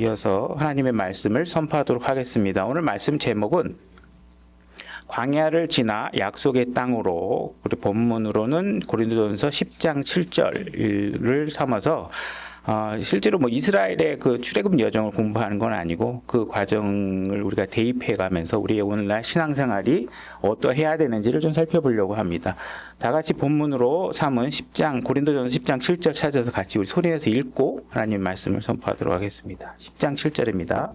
이어서 하나님의 말씀을 선포하도록 하겠습니다. 오늘 말씀 제목은 광야를 지나 약속의 땅으로, 우리 본문으로는 고린도전서 10장 7절을 삼아서 실제로 이스라엘의 그 출애굽 여정을 공부하는 건 아니고 그 과정을 우리가 대입해 가면서 우리의 오늘날 신앙생활이 어떠해야 되는지를 좀 살펴보려고 합니다. 다 같이 본문으로 삼은 고린도전서 10장 7절 찾아서 같이 우리 소리내서 읽고 하나님 말씀을 선포하도록 하겠습니다. 10장 7절입니다.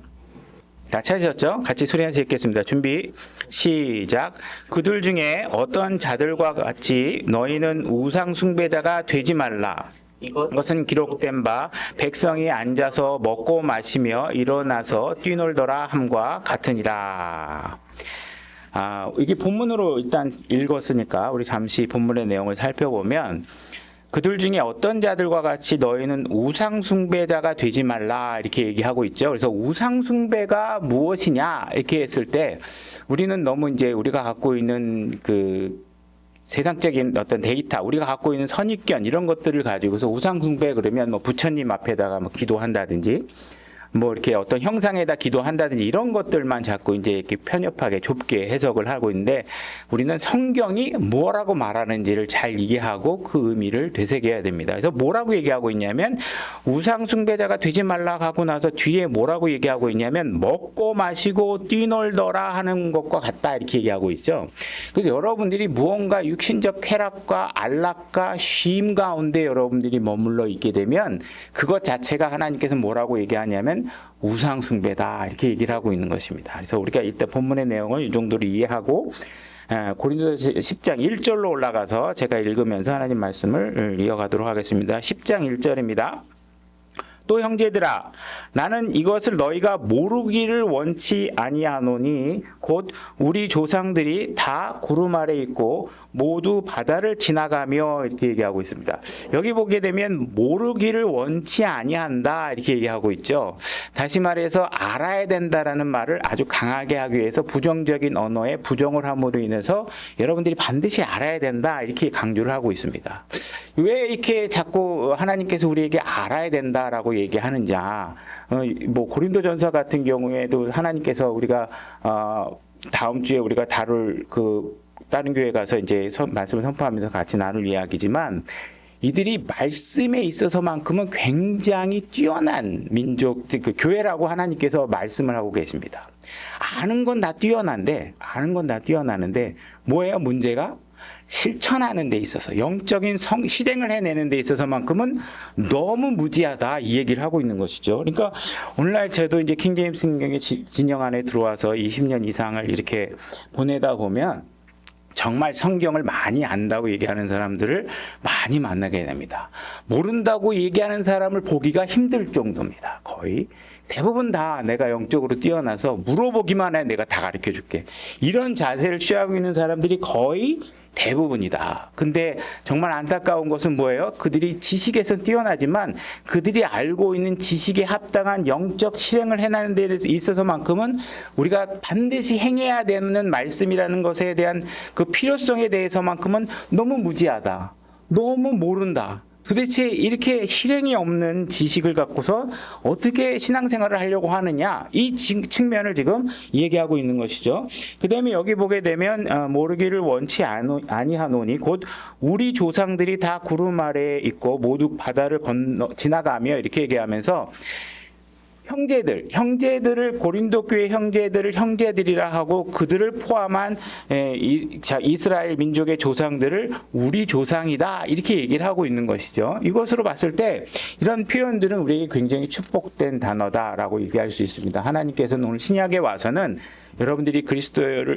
다 찾으셨죠? 같이 소리내서 읽겠습니다. 준비 시작. 그들 중에 어떤 자들과 같이 너희는 우상 숭배자가 되지 말라. 이것은 기록된 바 백성이 앉아서 먹고 마시며 일어나서 뛰놀더라 함과 같으니라. 이게 본문으로 일단 읽었으니까 우리 잠시 본문의 내용을 살펴보면, 그들 중에 어떤 자들과 같이 너희는 우상숭배자가 되지 말라 이렇게 얘기하고 있죠. 그래서 우상숭배가 무엇이냐 이렇게 했을 때 우리는 너무 이제 우리가 갖고 있는 그 세상적인 어떤 데이터, 우리가 갖고 있는 선입견 이런 것들을 가지고서 우상숭배 그러면 부처님 앞에다가 기도한다든지 이렇게 어떤 형상에다 기도한다든지 이런 것들만 자꾸 이제 이렇게 편협하게 좁게 해석을 하고 있는데, 우리는 성경이 뭐라고 말하는지를 잘 이해하고 그 의미를 되새겨야 됩니다. 그래서 뭐라고 얘기하고 있냐면, 우상숭배자가 되지 말라 하고 나서 뒤에 뭐라고 얘기하고 있냐면 먹고 마시고 뛰놀더라 하는 것과 같다 이렇게 얘기하고 있죠. 그래서 여러분들이 무언가 육신적 쾌락과 안락과 쉼 가운데 여러분들이 머물러 있게 되면 그것 자체가 하나님께서 뭐라고 얘기하냐면 우상숭배다 이렇게 얘기를 하고 있는 것입니다. 그래서 우리가 일단 본문의 내용을 이 정도로 이해하고 고린도서 10장 1절로 올라가서 제가 읽으면서 하나님 말씀을 이어가도록 하겠습니다. 10장 1절입니다. 또 형제들아, 나는 이것을 너희가 모르기를 원치 아니하노니 곧 우리 조상들이 다 구름 아래 있고 모두 바다를 지나가며 이렇게 얘기하고 있습니다. 여기 보게 되면 모르기를 원치 아니한다 이렇게 얘기하고 있죠. 다시 말해서 알아야 된다라는 말을 아주 강하게 하기 위해서 부정적인 언어에 부정을 함으로 인해서 여러분들이 반드시 알아야 된다 이렇게 강조를 하고 있습니다. 왜 이렇게 자꾸 하나님께서 우리에게 알아야 된다라고 얘기하는지, 고린도전서 같은 경우에도 하나님께서 우리가 다음 주에 우리가 다룰 다른 교회 가서 이제 말씀을 선포하면서 같이 나눌 이야기지만, 이들이 말씀에 있어서만큼은 굉장히 뛰어난 민족, 그 교회라고 하나님께서 말씀을 하고 계십니다. 아는 건 다 뛰어난데 뭐예요? 문제가 실천하는 데 있어서, 영적인 실행을 해내는 데 있어서만큼은 너무 무지하다 이 얘기를 하고 있는 것이죠. 그러니까 오늘날 저도 이제 킹제임스 성경의 진영 안에 들어와서 20년 이상을 이렇게 보내다 보면 정말 성경을 많이 안다고 얘기하는 사람들을 많이 만나게 됩니다. 모른다고 얘기하는 사람을 보기가 힘들 정도입니다. 거의 대부분 다 내가 영적으로 뛰어나서 물어보기만 해 내가 다 가르쳐 줄게, 이런 자세를 취하고 있는 사람들이 거의 대부분이다. 근데 정말 안타까운 것은 뭐예요? 그들이 지식에선 뛰어나지만 그들이 알고 있는 지식에 합당한 영적 실행을 해내는 데 있어서만큼은 우리가 반드시 행해야 되는 말씀이라는 것에 대한 그 필요성에 대해서만큼은 너무 무지하다, 너무 모른다. 도대체 이렇게 실행이 없는 지식을 갖고서 어떻게 신앙생활을 하려고 하느냐, 이 측면을 지금 얘기하고 있는 것이죠. 그 다음에 여기 보게 되면 모르기를 원치 아니하노니 곧 우리 조상들이 다 구름 아래에 있고 모두 바다를 지나가며 이렇게 얘기하면서 형제들을 고린도 교회 형제들을 형제들이라 하고 그들을 포함한 이스라엘 민족의 조상들을 우리 조상이다 이렇게 얘기를 하고 있는 것이죠. 이것으로 봤을 때 이런 표현들은 우리에게 굉장히 축복된 단어다라고 얘기할 수 있습니다. 하나님께서는 오늘 신약에 와서는 여러분들이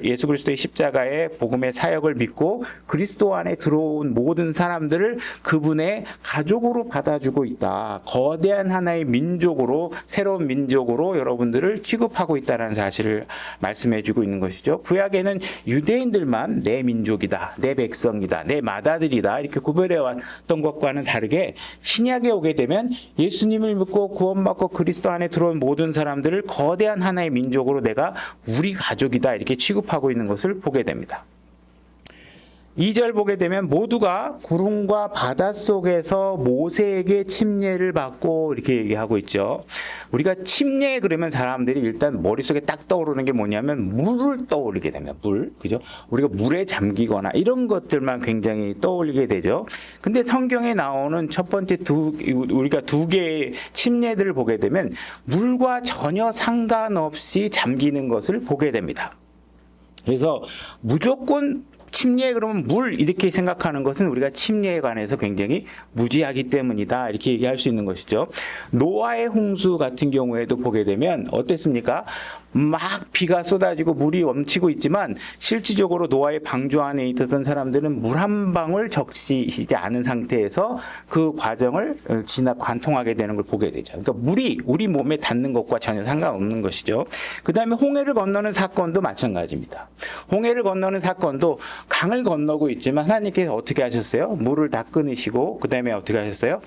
예수 그리스도의 십자가의 복음의 사역을 믿고 그리스도 안에 들어온 모든 사람들을 그분의 가족으로 받아주고 있다. 거대한 하나의 민족으로, 새로운 민족으로 여러분들을 취급하고 있다는 사실을 말씀해주고 있는 것이죠. 구약에는 유대인들만 내 민족이다, 내 백성이다, 내 맏아들이다 이렇게 구별해왔던 것과는 다르게 신약에 오게 되면 예수님을 믿고 구원받고 그리스도 안에 들어온 모든 사람들을 거대한 하나의 민족으로 내가 우리 가족이다 이렇게 취급하고 있는 것을 보게 됩니다. 2절 보게 되면 모두가 구름과 바닷속에서 모세에게 침례를 받고 이렇게 얘기하고 있죠. 우리가 침례 그러면 사람들이 일단 머릿속에 딱 떠오르는 게 뭐냐면 물을 떠올리게 됩니다. 물. 그죠? 우리가 물에 잠기거나 이런 것들만 굉장히 떠올리게 되죠. 근데 성경에 나오는 첫 번째 우리가 두 개의 침례들을 보게 되면 물과 전혀 상관없이 잠기는 것을 보게 됩니다. 그래서 무조건 침례 그러면 물 이렇게 생각하는 것은 우리가 침례에 관해서 굉장히 무지하기 때문이다 이렇게 얘기할 수 있는 것이죠. 노아의 홍수 같은 경우에도 보게 되면 어땠습니까? 막 비가 쏟아지고 물이 넘치고 있지만 실질적으로 노아의 방주 안에 있었던 사람들은 물 한 방울 적시지 않은 상태에서 그 과정을 관통하게 되는 걸 보게 되죠. 그러니까 물이 우리 몸에 닿는 것과 전혀 상관없는 것이죠. 그 다음에 홍해를 건너는 사건도 마찬가지입니다. 홍해를 건너는 사건도 강을 건너고 있지만 하나님께서 어떻게 하셨어요? 물을 다 끊으시고 그 다음에 어떻게 하셨어요?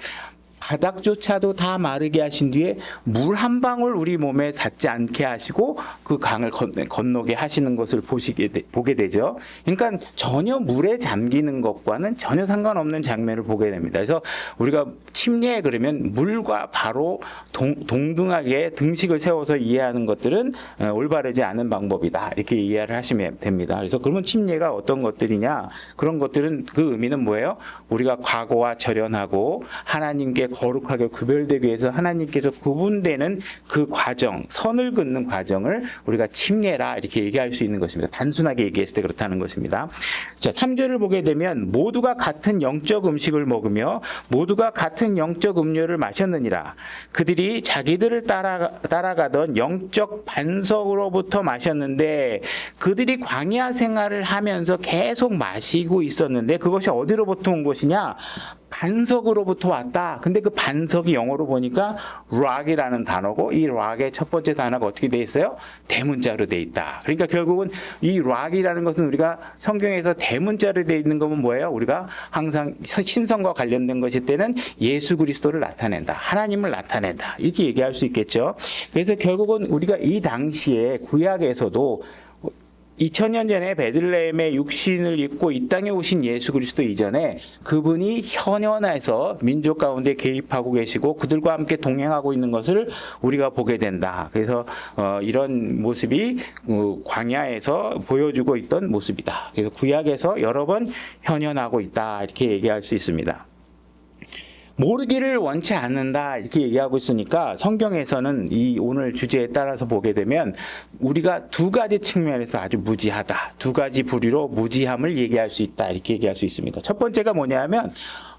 바닥조차도 다 마르게 하신 뒤에 물 한 방울 우리 몸에 닿지 않게 하시고 그 강을 건너게 하시는 것을 보게 되죠. 그러니까 전혀 물에 잠기는 것과는 전혀 상관없는 장면을 보게 됩니다. 그래서 우리가 침례 그러면 물과 바로 동등하게 등식을 세워서 이해하는 것들은 올바르지 않은 방법이다. 이렇게 이해를 하시면 됩니다. 그래서 그러면 침례가 어떤 것들이냐? 그런 것들은 그 의미는 뭐예요? 우리가 과거와 절연하고 하나님께 거룩하게 구별되기 위해서 하나님께서 구분되는 그 과정, 선을 긋는 과정을 우리가 침례라 이렇게 얘기할 수 있는 것입니다. 단순하게 얘기했을 때 그렇다는 것입니다. 자, 3절을 보게 되면 모두가 같은 영적 음식을 먹으며 모두가 같은 영적 음료를 마셨느니라. 그들이 자기들을 따라가던 영적 반석으로부터 마셨는데 그들이 광야 생활을 하면서 계속 마시고 있었는데 그것이 어디로부터 온 것이냐? 반석으로부터 왔다. 근데 그 반석이 영어로 보니까 rock이라는 단어고 이 rock의 첫 번째 단어가 어떻게 돼 있어요? 대문자로 돼 있다. 그러니까 결국은 이 rock이라는 것은 우리가 성경에서 대문자로 돼 있는 거면 뭐예요? 우리가 항상 신성과 관련된 것일 때는 예수 그리스도를 나타낸다. 하나님을 나타낸다. 이렇게 얘기할 수 있겠죠. 그래서 결국은 우리가 이 당시에 구약에서도 2000년 전에 베들레헴의 육신을 입고 이 땅에 오신 예수 그리스도 이전에 그분이 현현에서 민족 가운데 개입하고 계시고 그들과 함께 동행하고 있는 것을 우리가 보게 된다. 그래서 이런 모습이 광야에서 보여주고 있던 모습이다. 그래서 구약에서 여러 번 현현하고 있다. 이렇게 얘기할 수 있습니다. 모르기를 원치 않는다 이렇게 얘기하고 있으니까 성경에서는 이 오늘 주제에 따라서 보게 되면 우리가 두 가지 측면에서 아주 무지하다. 두 가지 부류로 무지함을 얘기할 수 있다. 이렇게 얘기할 수 있습니다. 첫 번째가 뭐냐면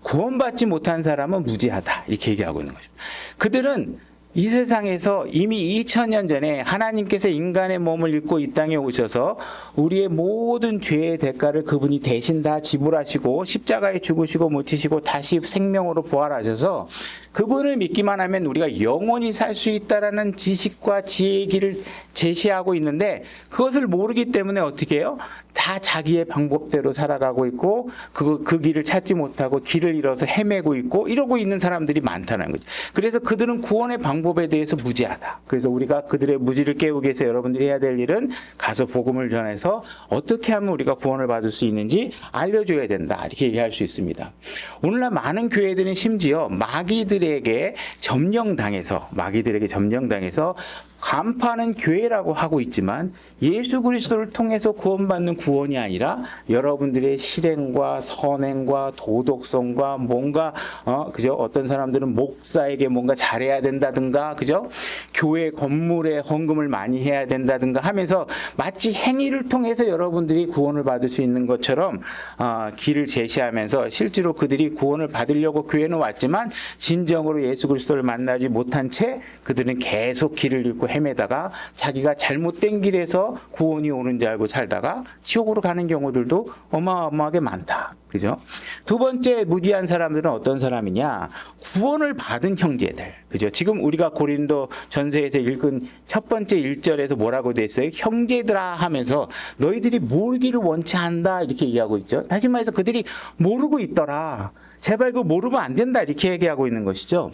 구원받지 못한 사람은 무지하다. 이렇게 얘기하고 있는 거죠. 그들은 이 세상에서 이미 2000년 전에 하나님께서 인간의 몸을 입고 이 땅에 오셔서 우리의 모든 죄의 대가를 그분이 대신 다 지불하시고 십자가에 죽으시고 묻히시고 다시 생명으로 부활하셔서 그분을 믿기만 하면 우리가 영원히 살 수 있다라는 지식과 지혜의 길을 제시하고 있는데 그것을 모르기 때문에 어떻게 해요? 다 자기의 방법대로 살아가고 있고 그 길을 찾지 못하고 길을 잃어서 헤매고 있고 이러고 있는 사람들이 많다는 거죠. 그래서 그들은 구원의 방법에 대해서 무지하다. 그래서 우리가 그들의 무지를 깨우기 위해서 여러분들이 해야 될 일은 가서 복음을 전해서 어떻게 하면 우리가 구원을 받을 수 있는지 알려줘야 된다. 이렇게 얘기할 수 있습니다. 오늘날 많은 교회들은 심지어 마귀들에게 점령당해서 간파하는 교회라고 하고 있지만 예수 그리스도를 통해서 구원받는 구원이 아니라 여러분들의 실행과 선행과 도덕성과 뭔가 그죠? 어떤 사람들은 목사에게 뭔가 잘해야 된다든가 그죠? 교회 건물에 헌금을 많이 해야 된다든가 하면서 마치 행위를 통해서 여러분들이 구원을 받을 수 있는 것처럼 길을 제시하면서 실제로 그들이 구원을 받으려고 교회는 왔지만 진정으로 예수 그리스도를 만나지 못한 채 그들은 계속 길을 잃고 헤매다가 자기가 잘못된 길에서 구원이 오는 줄 알고 살다가 지옥으로 가는 경우들도 어마어마하게 많다. 그죠? 두 번째 무지한 사람들은 어떤 사람이냐? 구원을 받은 형제들. 그죠? 지금 우리가 고린도 전서에서 읽은 첫 번째 1절에서 뭐라고 돼 있어요? 형제들아 하면서 너희들이 모르기를 원치 않다 이렇게 얘기하고 있죠. 다시 말해서 그들이 모르고 있더라. 제발 그거 모르면 안 된다 이렇게 얘기하고 있는 것이죠.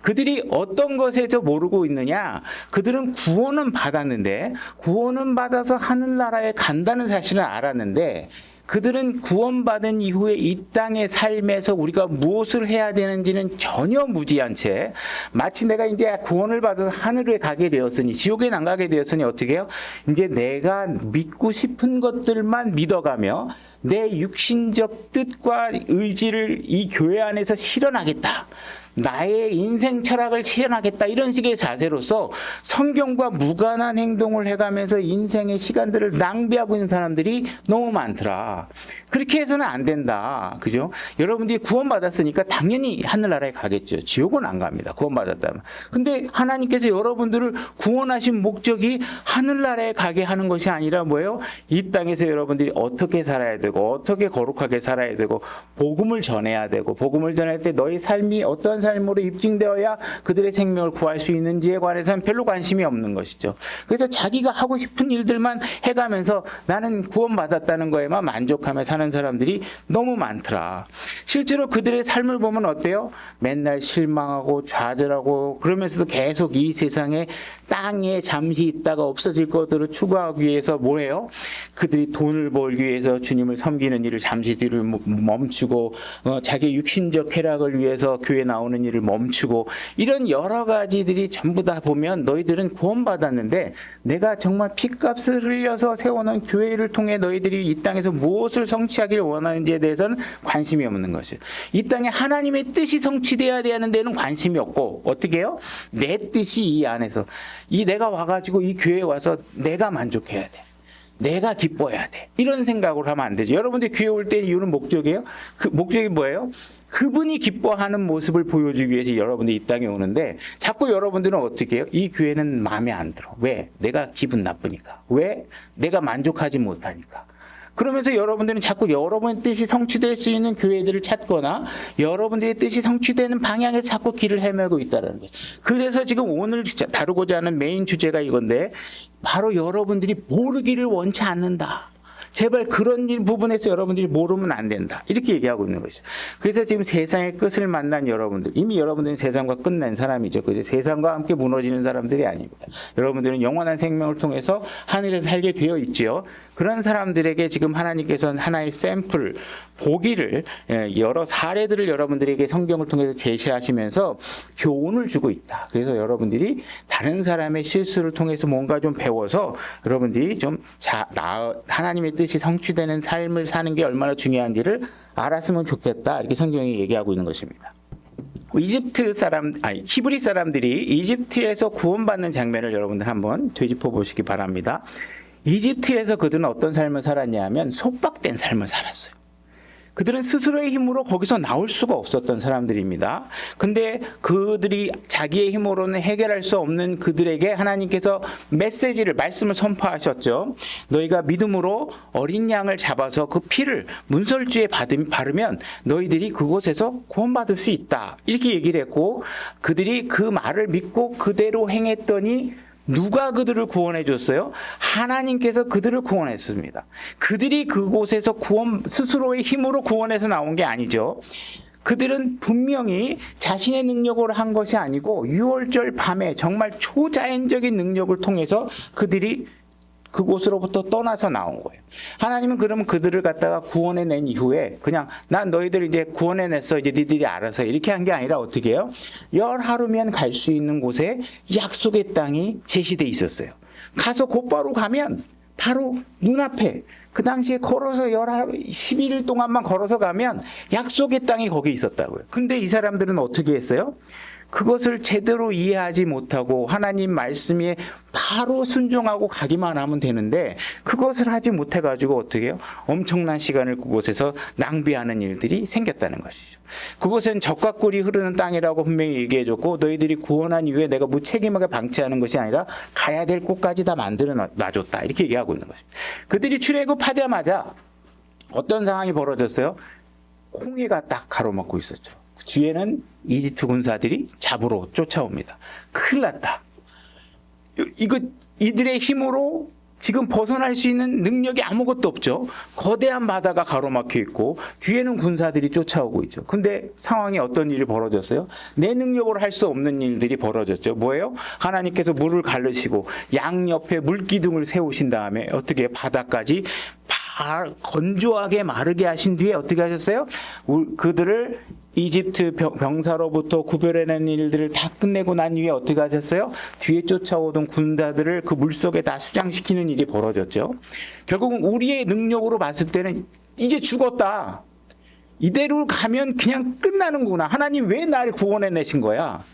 그들이 어떤 것에서 모르고 있느냐? 그들은 구원은 받았는데 구원은 받아서 하늘나라에 간다는 사실을 알았는데 그들은 구원받은 이후에 이 땅의 삶에서 우리가 무엇을 해야 되는지는 전혀 무지한 채 마치 내가 이제 구원을 받아서 하늘에 가게 되었으니 지옥에 안 가게 되었으니 어떻게 해요? 이제 내가 믿고 싶은 것들만 믿어가며 내 육신적 뜻과 의지를 이 교회 안에서 실현하겠다. 나의 인생 철학을 실현하겠다. 이런 식의 자세로서 성경과 무관한 행동을 해가면서 인생의 시간들을 낭비하고 있는 사람들이 너무 많더라. 그렇게 해서는 안 된다. 그죠? 여러분들이 구원받았으니까 당연히 하늘나라에 가겠죠. 지옥은 안 갑니다. 구원받았다면. 근데 하나님께서 여러분들을 구원하신 목적이 하늘나라에 가게 하는 것이 아니라 뭐예요? 이 땅에서 여러분들이 어떻게 살아야 되고 어떻게 거룩하게 살아야 되고 복음을 전해야 되고 복음을 전할 때 너희 삶이 어떤 삶으로 입증되어야 그들의 생명을 구할 수 있는지에 관해서는 별로 관심이 없는 것이죠. 그래서 자기가 하고 싶은 일들만 해가면서 나는 구원받았다는 거에만 만족하며 사는 사람들이 너무 많더라. 실제로 그들의 삶을 보면 어때요? 맨날 실망하고 좌절하고 그러면서도 계속 이 세상에 땅에 잠시 있다가 없어질 것들을 추구하기 위해서 뭐예요? 그들이 돈을 벌기 위해서 주님을 섬기는 일을 잠시 뒤를 멈추고 자기 육신적 쾌락을 위해서 교회 나오는 일을 멈추고 이런 여러 가지들이 전부 다 보면 너희들은 구원받았는데 내가 정말 핏값을 흘려서 세워놓은 교회를 통해 너희들이 이 땅에서 무엇을 성취하기를 원하는지에 대해서는 관심이 없는 것이에요. 이 땅에 하나님의 뜻이 성취돼야 되는 데는 관심이 없고 어떻게 해요? 내 뜻이 이 안에서 이 내가 와가지고 이 교회에 와서 내가 만족해야 돼. 내가 기뻐해야 돼. 이런 생각을 하면 안 되죠. 여러분들이 교회 올 때 이유는 목적이에요? 그 목적이 뭐예요? 그분이 기뻐하는 모습을 보여주기 위해서 여러분들이 이 땅에 오는데 자꾸 여러분들은 어떻게 해요? 이 교회는 마음에 안 들어. 왜? 내가 기분 나쁘니까. 왜? 내가 만족하지 못하니까. 그러면서 여러분들은 자꾸 여러분의 뜻이 성취될 수 있는 교회들을 찾거나 여러분들의 뜻이 성취되는 방향에서 자꾸 길을 헤매고 있다는 거예요. 그래서 지금 오늘 다루고자 하는 메인 주제가 이건데 바로 여러분들이 모르기를 원치 않는다. 제발 그런 일 부분에서 여러분들이 모르면 안 된다. 이렇게 얘기하고 있는 것이죠. 그래서 지금 세상의 끝을 만난 여러분들, 이미 여러분들은 세상과 끝낸 사람이죠. 그죠? 세상과 함께 무너지는 사람들이 아닙니다. 여러분들은 영원한 생명을 통해서 하늘에서 살게 되어 있지요. 그런 사람들에게 지금 하나님께서는 하나의 샘플, 보기를 여러 사례들을 여러분들에게 성경을 통해서 제시하시면서 교훈을 주고 있다. 그래서 여러분들이 다른 사람의 실수를 통해서 뭔가 좀 배워서 여러분들이 좀 하나님의 뜻이 성취되는 삶을 사는 게 얼마나 중요한지를 알았으면 좋겠다. 이렇게 성경이 얘기하고 있는 것입니다. 히브리 사람들이 이집트에서 구원받는 장면을 여러분들 한번 되짚어 보시기 바랍니다. 이집트에서 그들은 어떤 삶을 살았냐 하면 속박된 삶을 살았어요. 그들은 스스로의 힘으로 거기서 나올 수가 없었던 사람들입니다. 근데 그들이 자기의 힘으로는 해결할 수 없는 그들에게 하나님께서 말씀을 선포하셨죠. 너희가 믿음으로 어린 양을 잡아서 그 피를 문설주에 바르면 너희들이 그곳에서 구원받을 수 있다. 이렇게 얘기를 했고 그들이 그 말을 믿고 그대로 행했더니 누가 그들을 구원해 줬어요? 하나님께서 그들을 구원했습니다. 그들이 그곳에서 스스로의 힘으로 구원해서 나온 게 아니죠. 그들은 분명히 자신의 능력으로 한 것이 아니고 6월절 밤에 정말 초자연적인 능력을 통해서 그들이 그곳으로부터 떠나서 나온 거예요. 하나님은 그러면 그들을 갖다가 구원해낸 이후에 그냥 난 너희들 이제 구원해냈어. 이제 니들이 알아서 이렇게 한 게 아니라 어떻게 해요? 10하루면 갈 수 있는 곳에 약속의 땅이 제시돼 있었어요. 가서 곧바로 가면 바로 눈앞에 그 당시에 걸어서 11일 동안만 걸어서 가면 약속의 땅이 거기 있었다고요. 근데 이 사람들은 어떻게 했어요? 그것을 제대로 이해하지 못하고 하나님 말씀에 바로 순종하고 가기만 하면 되는데 그것을 하지 못해가지고 어떻게 해요? 엄청난 시간을 그곳에서 낭비하는 일들이 생겼다는 것이죠. 그곳은 젖과 꿀이 흐르는 땅이라고 분명히 얘기해줬고 너희들이 구원한 이후에 내가 무책임하게 방치하는 것이 아니라 가야 될 곳까지 다 만들어 놔줬다. 이렇게 얘기하고 있는 것입니다. 그들이 출애굽하자마자 어떤 상황이 벌어졌어요? 홍해가 딱 가로막고 있었죠. 뒤에는 이집트 군사들이 잡으러 쫓아옵니다. 큰일 났다. 이들의 힘으로 지금 벗어날 수 있는 능력이 아무것도 없죠. 거대한 바다가 가로막혀 있고 뒤에는 군사들이 쫓아오고 있죠. 근데 상황이 어떤 일이 벌어졌어요? 내 능력으로 할 수 없는 일들이 벌어졌죠. 뭐예요? 하나님께서 물을 가르시고 양 옆에 물기둥을 세우신 다음에 어떻게 바다까지 건조하게 마르게 하신 뒤에 어떻게 하셨어요? 그들을 이집트 병사로부터 구별해낸 일들을 다 끝내고 난 이후에 어떻게 하셨어요? 뒤에 쫓아오던 군사들을 그 물속에 다 수장시키는 일이 벌어졌죠. 결국은 우리의 능력으로 봤을 때는 이제 죽었다. 이대로 가면 그냥 끝나는구나. 하나님 왜 나를 구원해내신 거야?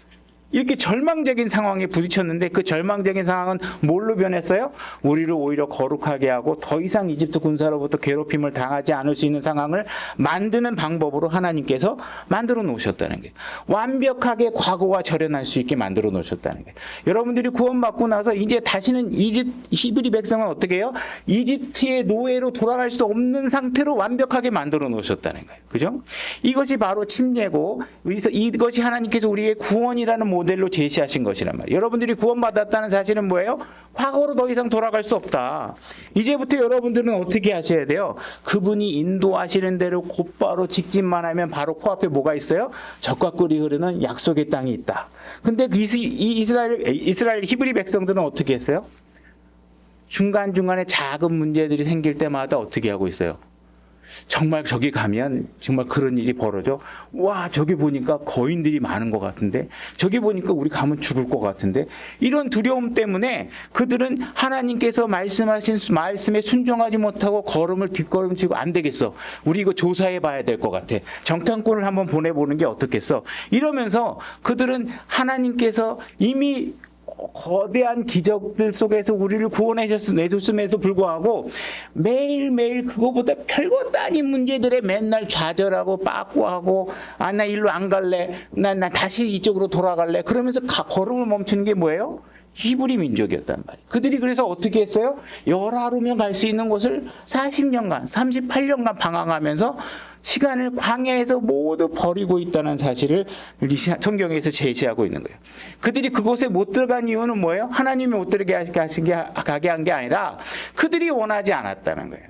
이렇게 절망적인 상황에 부딪혔는데 그 절망적인 상황은 뭘로 변했어요? 우리를 오히려 거룩하게 하고 더 이상 이집트 군사로부터 괴롭힘을 당하지 않을 수 있는 상황을 만드는 방법으로 하나님께서 만들어 놓으셨다는 거예요. 완벽하게 과거와 절연할 수 있게 만들어 놓으셨다는 거예요. 여러분들이 구원받고 나서 이제 다시는 히브리 백성은 어떻게 해요? 이집트의 노예로 돌아갈 수 없는 상태로 완벽하게 만들어 놓으셨다는 거예요. 그죠? 이것이 바로 침례고 이것이 하나님께서 우리의 구원이라는 모델로 제시하신 것이란 말이에요. 여러분들이 구원받았다는 사실은 뭐예요? 과거로 더 이상 돌아갈 수 없다. 이제부터 여러분들은 어떻게 하셔야 돼요? 그분이 인도하시는 대로 곧바로 직진만 하면 바로 코앞에 뭐가 있어요? 젖과 꿀이 흐르는 약속의 땅이 있다. 근데 이스라엘 히브리 백성들은 어떻게 했어요? 중간중간에 작은 문제들이 생길 때마다 어떻게 하고 있어요? 정말 저기 가면 정말 그런 일이 벌어져. 와, 저기 보니까 거인들이 많은 것 같은데, 저기 보니까 우리 가면 죽을 것 같은데, 이런 두려움 때문에 그들은 하나님께서 말씀하신 말씀에 순종하지 못하고 걸음을 뒷걸음치고 안 되겠어. 우리 이거 조사해 봐야 될 것 같아. 정탐꾼을 한번 보내보는 게 어떻겠어. 이러면서 그들은 하나님께서 이미 거대한 기적들 속에서 우리를 구원해 내줬음에도 불구하고 매일매일 그거보다 별것도 아닌 문제들에 맨날 좌절하고 빠꾸하고 나 일로 안 갈래. 나 다시 이쪽으로 돌아갈래. 그러면서 걸음을 멈추는 게 뭐예요? 히브리 민족이었단 말이에요. 그들이 그래서 어떻게 했어요? 열하루면 갈 수 있는 곳을 40년간, 38년간 방황하면서 시간을 광야에서 모두 버리고 있다는 사실을 성경에서 제시하고 있는 거예요. 그들이 그곳에 못 들어간 이유는 뭐예요? 하나님이 못 들어가게 한 게 아니라 그들이 원하지 않았다는 거예요.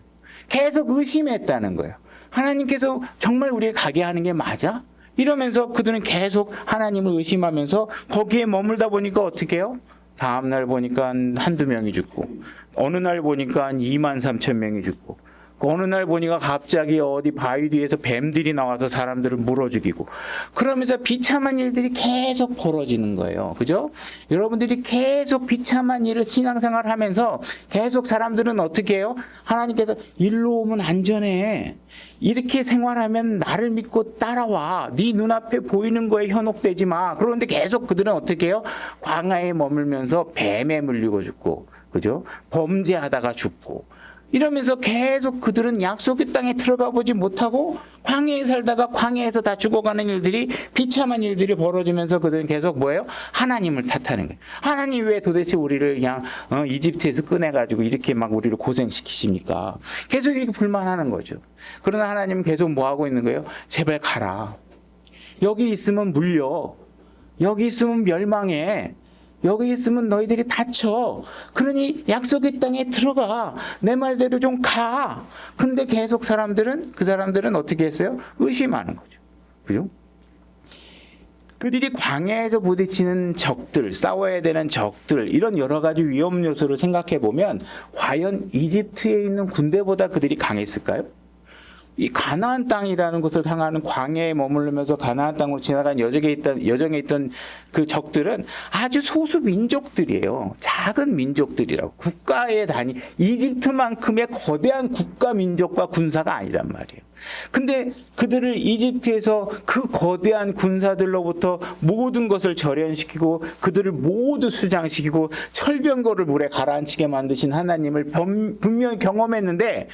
계속 의심했다는 거예요. 하나님께서 정말 우리가 가게 하는 게 맞아? 이러면서 그들은 계속 하나님을 의심하면서 거기에 머물다 보니까 어떻게 해요? 다음날 보니까 한두 명이 죽고, 어느 날 보니까 23,000명이 죽고, 어느 날 보니까 갑자기 어디 바위 뒤에서 뱀들이 나와서 사람들을 물어 죽이고, 그러면서 비참한 일들이 계속 벌어지는 거예요. 그죠? 여러분들이 계속 비참한 일을 신앙생활 하면서 계속 사람들은 어떻게 해요? 하나님께서 일로 오면 안전해. 이렇게 생활하면 나를 믿고 따라와. 네 눈앞에 보이는 거에 현혹되지 마. 그런데 계속 그들은 어떻게 해요? 광야에 머물면서 뱀에 물리고 죽고, 그죠? 범죄하다가 죽고. 이러면서 계속 그들은 약속의 땅에 들어가 보지 못하고 광야에 살다가 광야에서 다 죽어가는 일들이, 비참한 일들이 벌어지면서 그들은 계속 뭐예요? 하나님을 탓하는 거예요. 하나님 왜 도대체 우리를 그냥 이집트에서 꺼내가지고 이렇게 막 우리를 고생시키십니까? 계속 이렇게 불만하는 거죠. 그러나 하나님은 계속 뭐 하고 있는 거예요? 제발 가라. 여기 있으면 물려. 여기 있으면 멸망해. 여기 있으면 너희들이 다쳐. 그러니 약속의 땅에 들어가. 내 말대로 좀 가. 근데 계속 그 사람들은 어떻게 했어요? 의심하는 거죠. 그죠? 그들이 광야에서 부딪히는 적들, 싸워야 되는 적들, 이런 여러 가지 위험 요소를 생각해 보면 과연 이집트에 있는 군대보다 그들이 강했을까요? 이 가나안 땅이라는 곳을 향하는 광야에 머무르면서 가나안 땅으로 지나간 여정에 있던 그 적들은 아주 소수 민족들이에요. 작은 민족들이라고. 이집트만큼의 거대한 국가 민족과 군사가 아니란 말이에요. 근데 그들을 이집트에서 그 거대한 군사들로부터 모든 것을 절연시키고 그들을 모두 수장시키고 철병거를 물에 가라앉히게 만드신 하나님을 분명히 경험했는데,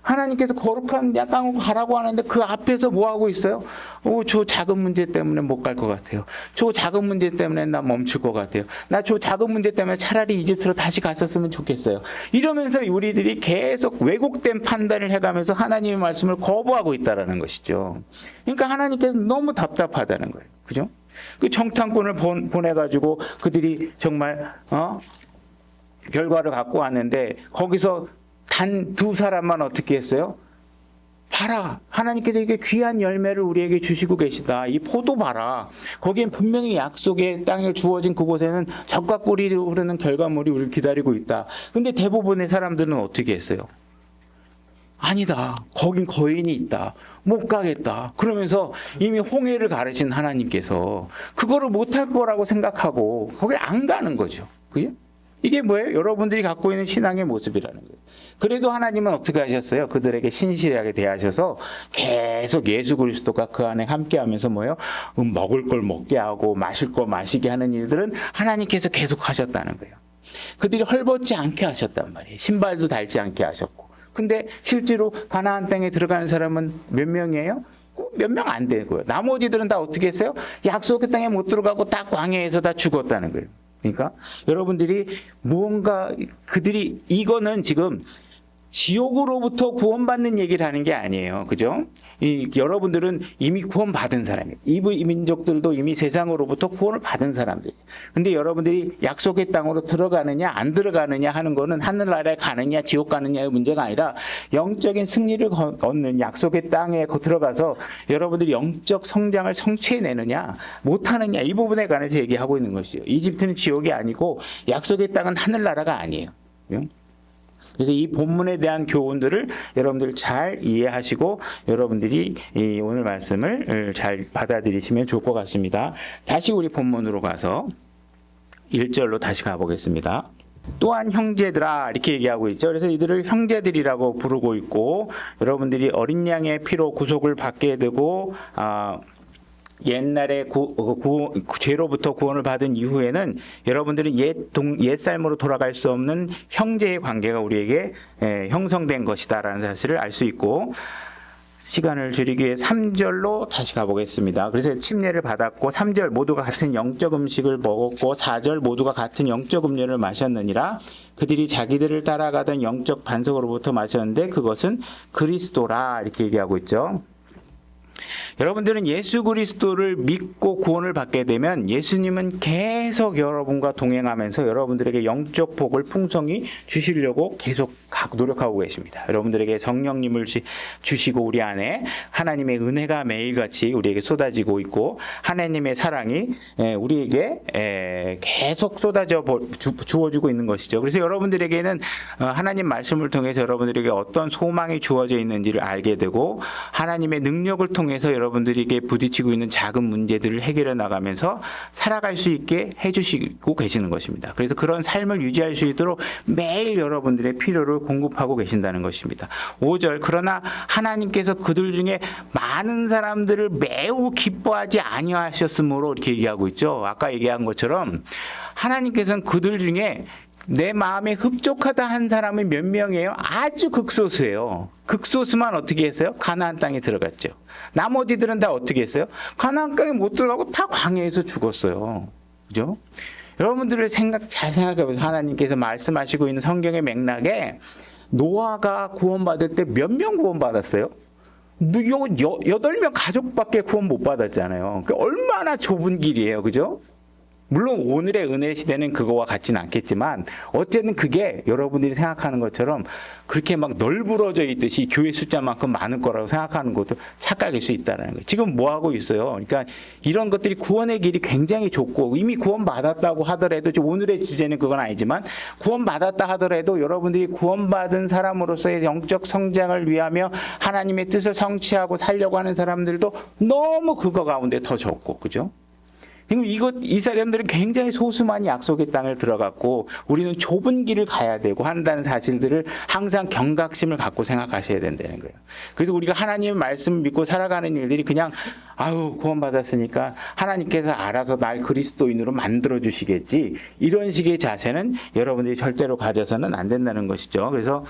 하나님께서 거룩한 땅으로 가라고 하는데 그 앞에서 뭐 하고 있어요? 저 작은 문제 때문에 못 갈 것 같아요. 저 작은 문제 때문에 나 멈출 것 같아요. 나 저 작은 문제 때문에 차라리 이집트로 다시 갔었으면 좋겠어요. 이러면서 우리들이 계속 왜곡된 판단을 해가면서 하나님의 말씀을 거부하고 있다는 것이죠. 그러니까 하나님께서 너무 답답하다는 거예요. 그죠? 그 정탐꾼을 보내가지고 그들이 정말 결과를 갖고 왔는데 거기서 단 두 사람만 어떻게 했어요? 봐라. 하나님께서 이게 귀한 열매를 우리에게 주시고 계시다. 이 포도 봐라. 거기엔 분명히 약속의 땅에 주어진 그곳에는 젖과 꿀이 흐르는 결과물이 우리를 기다리고 있다. 근데 대부분의 사람들은 어떻게 했어요? 아니다. 거긴 거인이 있다. 못 가겠다. 그러면서 이미 홍해를 가르신 하나님께서 그거를 못할 거라고 생각하고 거기 안 가는 거죠. 그죠? 이게 뭐예요? 여러분들이 갖고 있는 신앙의 모습이라는 거예요. 그래도 하나님은 어떻게 하셨어요? 그들에게 신실하게 대하셔서 계속 예수 그리스도가 그 안에 함께하면서 뭐예요? 먹을 걸 먹게 하고 마실 걸 마시게 하는 일들은 하나님께서 계속 하셨다는 거예요. 그들이 헐벗지 않게 하셨단 말이에요. 신발도 닳지 않게 하셨고. 근데 실제로 가나안 땅에 들어가는 사람은 몇 명이에요? 몇 명 안 되고요. 나머지들은 다 어떻게 했어요? 약속의 땅에 못 들어가고 다 광야에서 다 죽었다는 거예요. 그러니까 여러분들이 무언가 그들이 이거는 지금 지옥으로부터 구원받는 얘기를 하는 게 아니에요. 그죠? 여러분들은 이미 구원받은 사람이에요. 이 민족들도 이미 세상으로부터 구원을 받은 사람들이에요. 근데 여러분들이 약속의 땅으로 들어가느냐 안 들어가느냐 하는 거는 하늘나라에 가느냐 지옥 가느냐의 문제가 아니라 영적인 승리를 얻는 약속의 땅에 들어가서 여러분들이 영적 성장을 성취해내느냐 못하느냐 이 부분에 관해서 얘기하고 있는 것이죠. 이집트는 지옥이 아니고 약속의 땅은 하늘나라가 아니에요. 그래서 이 본문에 대한 교훈들을 여러분들 잘 이해하시고 여러분들이 이 오늘 말씀을 잘 받아들이시면 좋을 것 같습니다. 다시 우리 본문으로 가서 1절로 다시 가보겠습니다. 또한 형제들아 이렇게 얘기하고 있죠. 그래서 이들을 형제들이라고 부르고 있고 여러분들이 어린 양의 피로 구속을 받게 되고 옛날에 죄로부터 구원을 받은 이후에는 여러분들은 옛 삶으로 돌아갈 수 없는 형제의 관계가 우리에게 형성된 것이다라는 사실을 알 수 있고 시간을 줄이기 위해 3절로 다시 가보겠습니다. 그래서 침례를 받았고 3절 모두가 같은 영적 음식을 먹었고 4절 모두가 같은 영적 음료를 마셨느니라 그들이 자기들을 따라가던 영적 반석으로부터 마셨는데 그것은 그리스도라 이렇게 얘기하고 있죠. 여러분들은 예수 그리스도를 믿고 구원을 받게 되면 예수님은 계속 여러분과 동행하면서 여러분들에게 영적 복을 풍성히 주시려고 계속 노력하고 계십니다. 여러분들에게 성령님을 주시고 우리 안에 하나님의 은혜가 매일같이 우리에게 쏟아지고 있고 하나님의 사랑이 우리에게 계속 쏟아져 주어지고 있는 것이죠. 그래서 여러분들에게는 하나님 말씀을 통해서 여러분들에게 어떤 소망이 주어져 있는지를 알게 되고 하나님의 능력을 통해서 여러분들에게 부딪히고 있는 작은 문제들을 해결해 나가면서 살아갈 수 있게 해주시고 계시는 것입니다. 그래서 그런 삶을 유지할 수 있도록 매일 여러분들의 필요를 공급하고 계신다는 것입니다. 5절 그러나 하나님께서 그들 중에 많은 사람들을 매우 기뻐하지 아니하셨으므로 이렇게 얘기하고 있죠. 아까 얘기한 것처럼 하나님께서는 그들 중에 내 마음에 흡족하다 한 사람이 몇 명이에요? 아주 극소수예요. 극소수만 어떻게 했어요? 가나안 땅에 들어갔죠. 나머지들은 다 어떻게 했어요? 가나안 땅에 못 들어가고 다 광야에서 죽었어요. 그죠? 여러분들의 잘 생각해보세요. 하나님께서 말씀하시고 있는 성경의 맥락에 노아가 구원받을 때 몇 명 구원받았어요? 8명 가족밖에 구원 못 받았잖아요. 얼마나 좁은 길이에요. 그죠? 물론 오늘의 은혜 시대는 그거와 같지는 않겠지만 어쨌든 그게 여러분들이 생각하는 것처럼 그렇게 막 널브러져 있듯이 교회 숫자만큼 많을 거라고 생각하는 것도 착각일 수 있다는 거예요. 지금 뭐 하고 있어요? 그러니까 이런 것들이 구원의 길이 굉장히 좁고 이미 구원받았다고 하더라도 오늘의 주제는 그건 아니지만 구원받았다 하더라도 여러분들이 구원받은 사람으로서의 영적 성장을 위하며 하나님의 뜻을 성취하고 살려고 하는 사람들도 너무 그거 가운데 더 적고 그죠? 이 사람들은 굉장히 소수만 약속의 땅을 들어갔고 우리는 좁은 길을 가야 되고 한다는 사실들을 항상 경각심을 갖고 생각하셔야 된다는 거예요. 그래서 우리가 하나님의 말씀을 믿고 살아가는 일들이 그냥 구원받았으니까 하나님께서 알아서 날 그리스도인으로 만들어 주시겠지 이런 식의 자세는 여러분들이 절대로 가져서는 안 된다는 것이죠. 그래서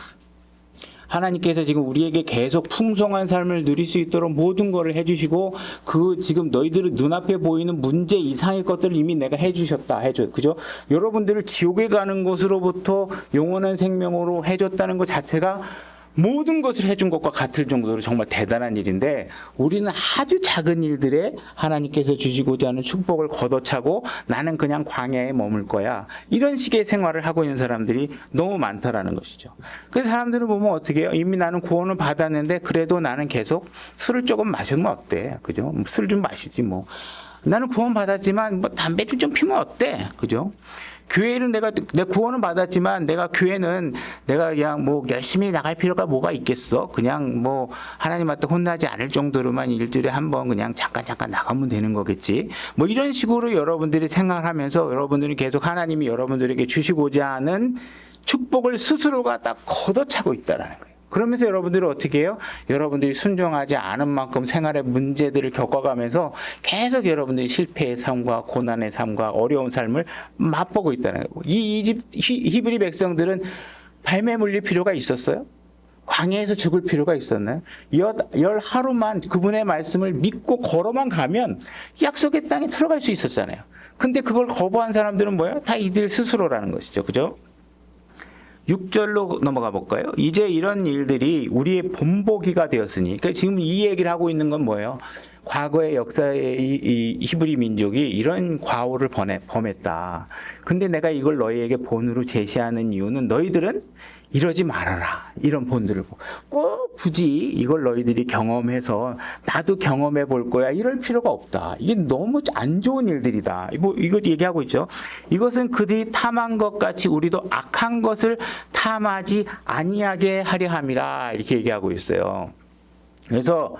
하나님께서 지금 우리에게 계속 풍성한 삶을 누릴 수 있도록 모든 것을 해주시고 지금 너희들의 눈앞에 보이는 문제 이상의 것들을 이미 내가 해주셨다. 그죠? 여러분들을 지옥에 가는 것으로부터 영원한 생명으로 해줬다는 것 자체가 모든 것을 해준 것과 같을 정도로 정말 대단한 일인데 우리는 아주 작은 일들에 하나님께서 주시고자 하는 축복을 걷어차고 나는 그냥 광야에 머물 거야. 이런 식의 생활을 하고 있는 사람들이 너무 많다라는 것이죠. 그래서 사람들을 보면 어떻게 해요? 이미 나는 구원을 받았는데 그래도 나는 계속 술을 조금 마시면 어때? 그죠? 술 좀 마시지 뭐. 나는 구원 받았지만 담배도 좀 피면 어때? 그죠? 교회는 내 구원은 받았지만 내가 교회는 내가 그냥 뭐 열심히 나갈 필요가 뭐가 있겠어? 그냥 뭐 하나님한테 혼나지 않을 정도로만 일주일에 한 번 그냥 잠깐 나가면 되는 거겠지. 뭐 이런 식으로 여러분들이 생각하면서 여러분들이 계속 하나님이 여러분들에게 주시고자 하는 축복을 스스로가 딱 걷어차고 있다라는 거예요. 그러면서 여러분들이 어떻게 해요? 여러분들이 순종하지 않은 만큼 생활의 문제들을 겪어가면서 계속 여러분들이 실패의 삶과 고난의 삶과 어려운 삶을 맛보고 있다는 거예요. 이 히브리 백성들은 뱀에 물릴 필요가 있었어요? 광야에서 죽을 필요가 있었나요? 열 하루만 그분의 말씀을 믿고 걸어만 가면 약속의 땅에 들어갈 수 있었잖아요. 근데 그걸 거부한 사람들은 뭐예요? 다 이들 스스로라는 것이죠. 그죠? 6절로 넘어가 볼까요? 이제 이런 일들이 우리의 본보기가 되었으니, 그러니까 지금 이 얘기를 하고 있는 건 뭐예요? 과거의 역사의 이 히브리 민족이 이런 과오를 범했다. 근데 내가 이걸 너희에게 본으로 제시하는 이유는 너희들은 이러지 말아라. 이런 본들을 꼭 굳이 이걸 너희들이 경험해서 나도 경험해 볼 거야. 이럴 필요가 없다. 이게 너무 안 좋은 일들이다. 이거 얘기하고 있죠. 이것은 그들이 탐한 것 같이 우리도 악한 것을 탐하지 아니하게 하려 함이라. 이렇게 얘기하고 있어요. 그래서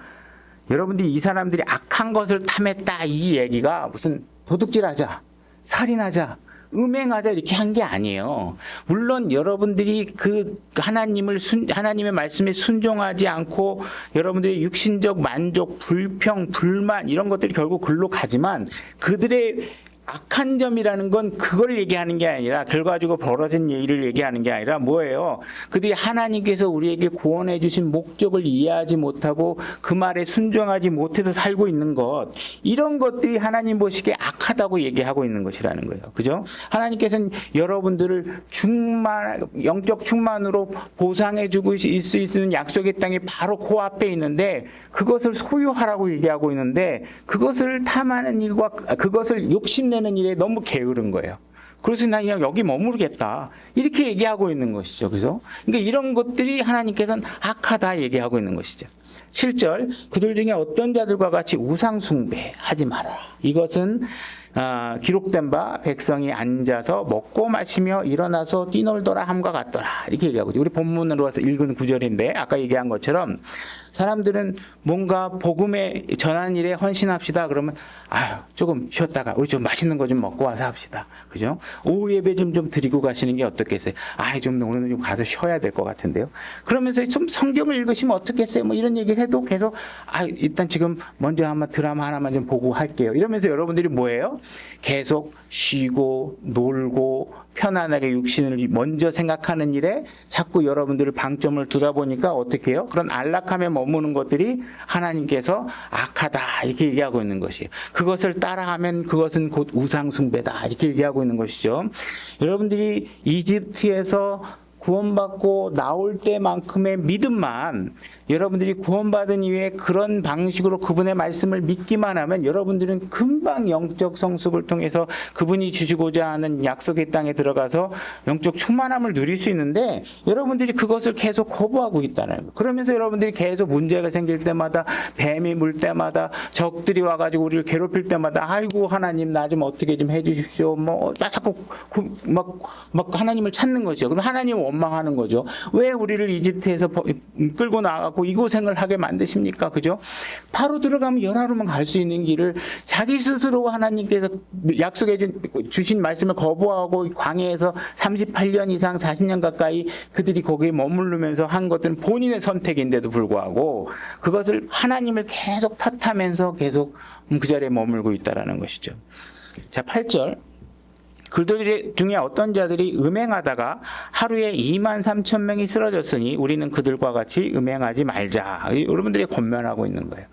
여러분들이 이 사람들이 악한 것을 탐했다. 이 얘기가 무슨 도둑질하자, 살인하자, 음행하자 이렇게 한 게 아니에요. 물론 여러분들이 그 하나님의 말씀에 순종하지 않고 여러분들의 육신적 만족, 불평, 불만 이런 것들이 결국 글로 가지만 그들의 악한 점이라는 건 그걸 얘기하는 게 아니라 결과적으로 벌어진 일을 얘기하는 게 아니라 뭐예요? 그들이 하나님께서 우리에게 구원해 주신 목적을 이해하지 못하고 그 말에 순종하지 못해서 살고 있는 것, 이런 것들이 하나님 보시기에 악하다고 얘기하고 있는 것이라는 거예요. 그죠? 하나님께서는 여러분들을 영적 충만으로 보상해 주고 있을 수 있는 약속의 땅이 바로 그 앞에 있는데 그것을 소유하라고 얘기하고 있는데 그것을 탐하는 일과 그것을 욕심내는 일에 너무 게으른 거예요. 그래서 난 그냥 여기 머무르겠다. 이렇게 얘기하고 있는 것이죠. 그래서 그러니까 이런 것들이 하나님께서는 악하다 얘기하고 있는 것이죠. 7절 그들 중에 어떤 자들과 같이 우상 숭배하지 마라. 이것은 기록된 바 백성이 앉아서 먹고 마시며 일어나서 뛰놀더라 함과 같더라. 이렇게 얘기하고 있죠. 우리 본문으로 와서 읽은 구절인데 아까 얘기한 것처럼 사람들은 뭔가 복음에 전하는 일에 헌신합시다. 그러면 조금 쉬었다가 우리 좀 맛있는 거 좀 먹고 와서 합시다. 그죠? 오후 예배 좀 드리고 가시는 게 어떻겠어요? 좀 오늘은 좀 가서 쉬어야 될 것 같은데요. 그러면서 좀 성경을 읽으시면 어떻겠어요? 뭐 이런 얘기를 해도 계속 일단 지금 먼저 한번 드라마 하나만 좀 보고 할게요. 이러면서 여러분들이 뭐예요? 계속 쉬고 놀고 편안하게 육신을 먼저 생각하는 일에 자꾸 여러분들을 방점을 두다 보니까 어떻게 해요? 그런 안락함에 머무는 것들이 하나님께서 악하다 이렇게 얘기하고 있는 것이에요. 그것을 따라하면 그것은 곧 우상숭배다 이렇게 얘기하고 있는 것이죠. 여러분들이 이집트에서 구원받고 나올 때만큼의 믿음만 여러분들이 구원받은 이후에 그런 방식으로 그분의 말씀을 믿기만 하면 여러분들은 금방 영적 성숙을 통해서 그분이 주시고자 하는 약속의 땅에 들어가서 영적 충만함을 누릴 수 있는데 여러분들이 그것을 계속 거부하고 있다는 거예요. 그러면서 여러분들이 계속 문제가 생길 때마다 뱀이 물 때마다 적들이 와가지고 우리를 괴롭힐 때마다 아이고 하나님 나 좀 어떻게 좀 해주십시오. 뭐 자꾸 막 하나님을 찾는 거죠. 그럼 하나님 원망하는 거죠. 왜 우리를 이집트에서 끌고 나가고 이 고생을 하게 만드십니까? 그죠? 바로 들어가면 열하루만 갈 수 있는 길을 자기 스스로 하나님께서 약속해 주신 말씀을 거부하고 광야에서 38년 이상 40년 가까이 그들이 거기에 머무르면서 한 것들은 본인의 선택인데도 불구하고 그것을 하나님을 계속 탓하면서 계속 그 자리에 머물고 있다는 것이죠. 자, 8절. 그들 중에 어떤 자들이 음행하다가 하루에 23,000명이 쓰러졌으니 우리는 그들과 같이 음행하지 말자. 여러분들이 권면하고 있는 거예요.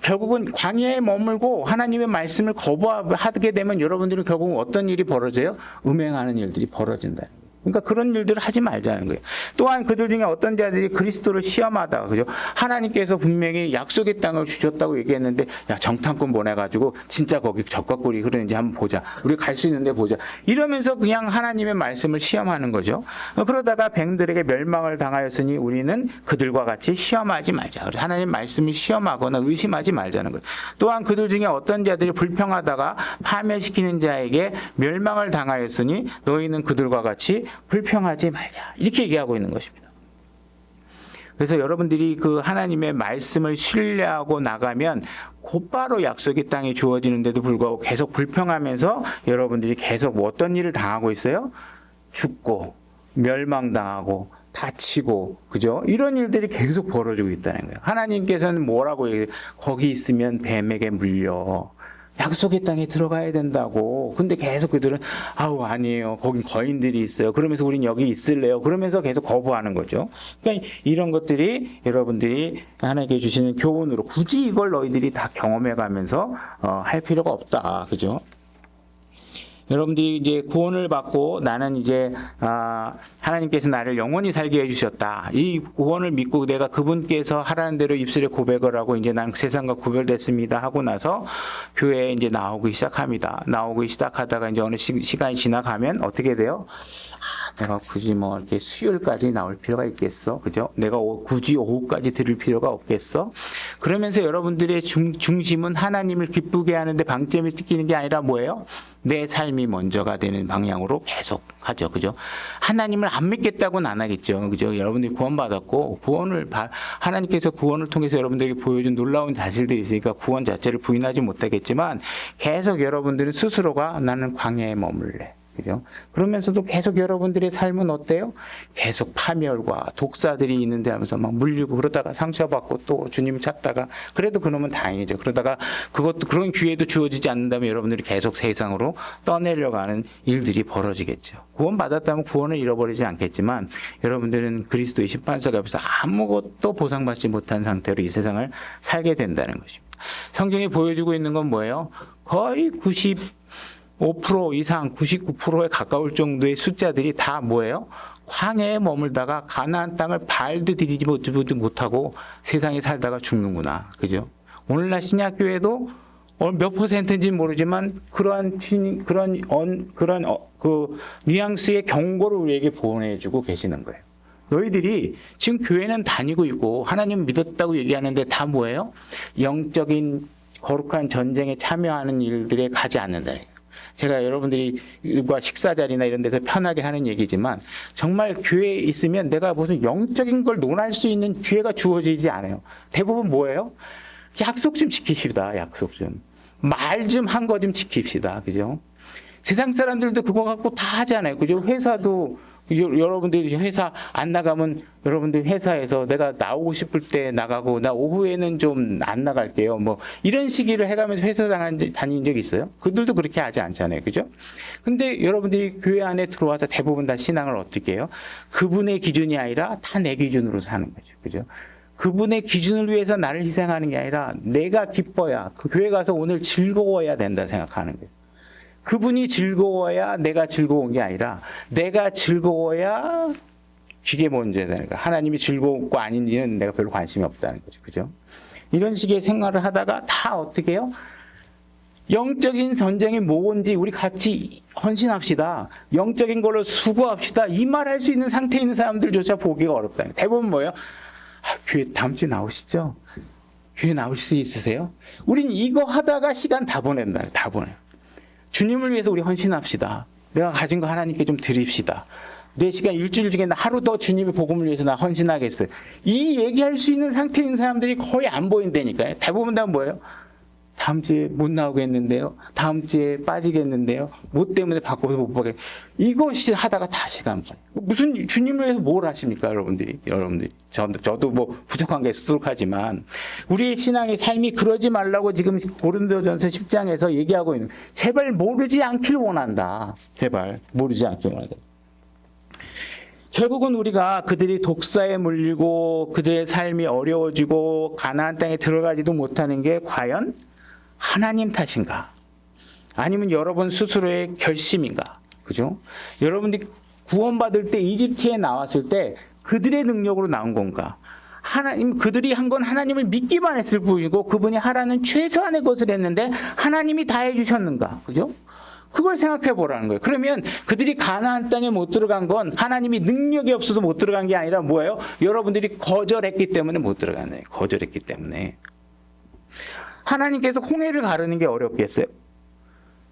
결국은 광야에 머물고 하나님의 말씀을 거부하게 되면 여러분들은 결국 어떤 일이 벌어져요? 음행하는 일들이 벌어진다. 그러니까 그런 일들을 하지 말자는 거예요. 또한 그들 중에 어떤 자들이 그리스도를 시험하다가, 그죠? 하나님께서 분명히 약속의 땅을 주셨다고 얘기했는데, 야, 정탐꾼 보내가지고 진짜 거기 적과 꿀이 흐르는지 한번 보자. 우리 갈 수 있는데 보자. 이러면서 그냥 하나님의 말씀을 시험하는 거죠. 그러다가 뱀들에게 멸망을 당하였으니 우리는 그들과 같이 시험하지 말자. 하나님 말씀을 시험하거나 의심하지 말자는 거예요. 또한 그들 중에 어떤 자들이 불평하다가 파멸시키는 자에게 멸망을 당하였으니 너희는 그들과 같이 불평하지 말자. 이렇게 얘기하고 있는 것입니다. 그래서 여러분들이 그 하나님의 말씀을 신뢰하고 나가면 곧바로 약속의 땅이 주어지는데도 불구하고 계속 불평하면서 여러분들이 계속 뭐 어떤 일을 당하고 있어요? 죽고 멸망당하고 다치고, 그죠? 이런 일들이 계속 벌어지고 있다는 거예요. 하나님께서는 뭐라고 얘기해요? 거기 있으면 뱀에게 물려. 약속의 땅에 들어가야 된다고. 근데 계속 그들은 아우 아니에요. 거긴 거인들이 있어요. 그러면서 우린 여기 있을래요. 그러면서 계속 거부하는 거죠. 그러니까 이런 것들이 여러분들이 하나님께 주시는 교훈으로 굳이 이걸 너희들이 다 경험해 가면서 할 필요가 없다. 그죠? 여러분들이 이제 구원을 받고 나는 이제 하나님께서 나를 영원히 살게 해주셨다. 이 구원을 믿고 내가 그분께서 하라는 대로 입술에 고백을 하고 이제 난 세상과 구별됐습니다 하고 나서 교회에 이제 나오기 시작합니다. 나오기 시작하다가 이제 어느 시간이 지나가면 어떻게 돼요? 내가 굳이 뭐 이렇게 수요일까지 나올 필요가 있겠어? 그죠? 내가 굳이 오후까지 들을 필요가 없겠어? 그러면서 여러분들의 중심은 하나님을 기쁘게 하는데 방점이 찍히는 게 아니라 뭐예요? 내 삶이 먼저가 되는 방향으로 계속 하죠. 그죠? 하나님을 안 믿겠다고는 안 하겠죠. 그죠? 여러분들이 구원받았고, 하나님께서 구원을 통해서 여러분들에게 보여준 놀라운 사실들이 있으니까 구원 자체를 부인하지 못하겠지만 계속 여러분들은 스스로가 나는 광야에 머물래. 그죠? 그러면서도 계속 여러분들의 삶은 어때요? 계속 파멸과 독사들이 있는데 하면서 막 물리고 그러다가 상처받고 또 주님 찾다가 그래도 그놈은 다행이죠. 그러다가 그것도 그런 기회도 주어지지 않는다면 여러분들이 계속 세상으로 떠내려고 하는 일들이 벌어지겠죠. 구원받았다면 구원을 잃어버리지 않겠지만 여러분들은 그리스도의 심판석 앞에서 아무것도 보상받지 못한 상태로 이 세상을 살게 된다는 것입니다. 성경이 보여주고 있는 건 뭐예요? 거의 5% 이상 99%에 가까울 정도의 숫자들이 다 뭐예요? 광야에 머물다가 가나안 땅을 발도 디디지 못하고 세상에 살다가 죽는구나. 그죠? 오늘날 신약교회도 몇 %인지는 모르지만 그런 뉘앙스의 경고를 우리에게 보내주고 계시는 거예요. 너희들이 지금 교회는 다니고 있고 하나님 믿었다고 얘기하는데 다 뭐예요? 영적인 거룩한 전쟁에 참여하는 일들에 가지 않는다. 제가 여러분들과 식사 자리나 이런 데서 편하게 하는 얘기지만 정말 교회에 있으면 내가 무슨 영적인 걸 논할 수 있는 기회가 주어지지 않아요. 대부분 뭐예요? 약속 좀 지키시다. 약속 좀. 말 좀 한 거 좀 지킵시다. 그죠? 세상 사람들도 그거 갖고 다 하잖아요. 그죠? 회사도 여러분들이 회사 안 나가면 여러분들 회사에서 내가 나오고 싶을 때 나가고 나 오후에는 좀 안 나갈게요. 뭐 이런 시기를 해가면서 회사 다닌 적 있어요? 그들도 그렇게 하지 않잖아요. 그죠? 근데 여러분들이 교회 안에 들어와서 대부분 다 신앙을 어떻게 해요? 그분의 기준이 아니라 다 내 기준으로 사는 거죠. 그죠? 그분의 기준을 위해서 나를 희생하는 게 아니라 내가 기뻐야 그 교회 가서 오늘 즐거워야 된다 생각하는 거예요. 그분이 즐거워야 내가 즐거운 게 아니라 내가 즐거워야 그게 문제다. 하나님이 즐거웠고 아닌지는 내가 별로 관심이 없다는 거죠. 그죠? 이런 식의 생활을 하다가 다 어떻게 해요? 영적인 전쟁이 뭔지 우리 같이 헌신합시다. 영적인 걸로 수고합시다. 이 말 할 수 있는 상태에 있는 사람들조차 보기가 어렵다. 대부분 뭐예요? 교회 다음 주에 나오시죠? 교회 나오실 수 있으세요? 우린 이거 하다가 시간 다 보낸다. 다 보내요. 주님을 위해서 우리 헌신합시다. 내가 가진 거 하나님께 좀 드립시다. 내 시간 일주일 중에 하루 더 주님의 복음을 위해서 나 헌신하겠어요. 이 얘기할 수 있는 상태에 있는 사람들이 거의 안 보인다니까요. 대부분 다 뭐예요? 다음 주에 못 나오겠는데요. 다음 주에 빠지겠는데요. 뭐 때문에 바꿔서 못 보게. 이것이 하다가 다 시간 보내요. 무슨 주님을 위해서 뭘 하십니까, 여러분들이? 저도 뭐 부족한 게 수두룩하지만 우리의 신앙의 삶이 그러지 말라고 지금 고린도전서 10장에서 얘기하고 있는 거예요. 제발 모르지 않길 원한다. 제발 모르지 않길 원한다. 결국은 우리가 그들이 독사에 물리고 그들의 삶이 어려워지고 가나안 땅에 들어가지도 못하는 게 과연 하나님 탓인가? 아니면 여러분 스스로의 결심인가? 그죠? 여러분들이 구원받을 때 이집트에 나왔을 때 그들의 능력으로 나온 건가? 하나님, 그들이 한 건 하나님을 믿기만 했을 뿐이고 그분이 하라는 최소한의 것을 했는데 하나님이 다 해주셨는가? 그죠? 그걸 생각해 보라는 거예요. 그러면 그들이 가나안 땅에 못 들어간 건 하나님이 능력이 없어서 못 들어간 게 아니라 뭐예요? 여러분들이 거절했기 때문에 못 들어간 거예요. 거절했기 때문에. 하나님께서 홍해를 가르는 게 어렵겠어요?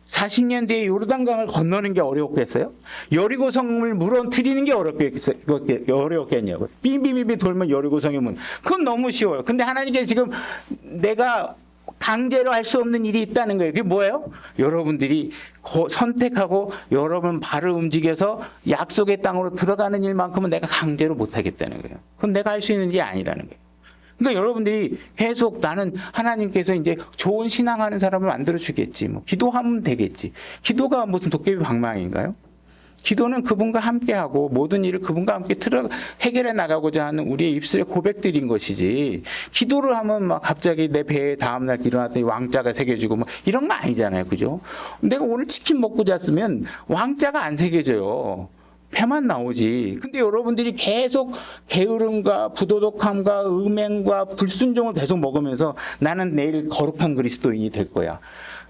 40년 뒤에 요르단강을 건너는 게 어렵겠어요? 여리고 성을 무너뜨리는 게 어렵겠냐고요. 빙빙빙빙 돌면 여리고 성의 문. 그건 너무 쉬워요. 근데 하나님께서 지금 내가 강제로 할 수 없는 일이 있다는 거예요. 그게 뭐예요? 여러분들이 선택하고 여러분 발을 움직여서 약속의 땅으로 들어가는 일만큼은 내가 강제로 못 하겠다는 거예요. 그건 내가 할 수 있는 일이 아니라는 거예요. 그러니까 여러분들이 계속 나는 하나님께서 이제 좋은 신앙하는 사람을 만들어 주겠지. 뭐 기도하면 되겠지. 기도가 무슨 도깨비 방망이인가요? 기도는 그분과 함께하고 모든 일을 그분과 함께 해결해 나가고자 하는 우리의 입술의 고백들인 것이지. 기도를 하면 막 갑자기 내 배에 다음날 일어났더니 왕자가 새겨지고 뭐 이런 거 아니잖아요. 그죠? 내가 오늘 치킨 먹고 잤으면 왕자가 안 새겨져요. 배만 나오지. 근데 여러분들이 계속 게으름과 부도덕함과 음행과 불순종을 계속 먹으면서 나는 내일 거룩한 그리스도인이 될 거야.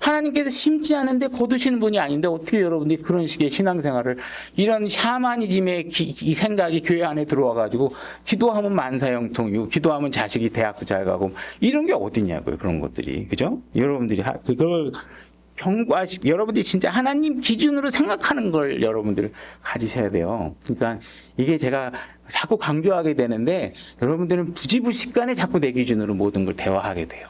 하나님께서 심지 않은데 거두시는 분이 아닌데 어떻게 여러분들이 그런 식의 신앙생활을 이런 샤머니즘의 이 생각이 교회 안에 들어와가지고 기도하면 만사형통이고 기도하면 자식이 대학도 잘 가고 이런 게 어딨냐고요. 그런 것들이. 그죠? 여러분들이 그걸 여러분들이 진짜 하나님 기준으로 생각하는 걸 여러분들 가지셔야 돼요. 그러니까 이게 제가 자꾸 강조하게 되는데 여러분들은 부지불식간에 자꾸 내 기준으로 모든 걸 대화하게 돼요.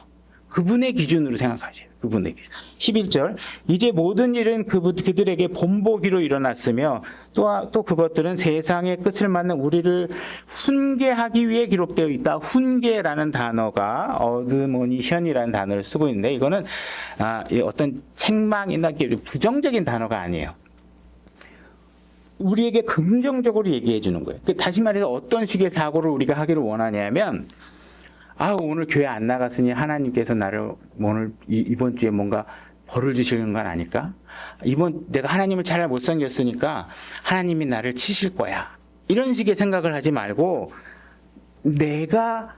그분의 기준으로 생각하세요. 그분의 기준. 11절. 이제 모든 일은 그들에게 본보기로 일어났으며 또 그것들은 세상의 끝을 맞는 우리를 훈계하기 위해 기록되어 있다. 훈계라는 단어가 어드모니션이라는 단어를 쓰고 있는데 이거는 어떤 책망이나 부정적인 단어가 아니에요. 우리에게 긍정적으로 얘기해 주는 거예요. 다시 말해서 어떤 식의 사고를 우리가 하기를 원하냐면 오늘 교회 안 나갔으니 하나님께서 나를 오늘 이번 주에 뭔가 벌을 주시는 건 아닐까? 내가 하나님을 잘 못 섬겼으니까 하나님이 나를 치실 거야. 이런 식의 생각을 하지 말고 내가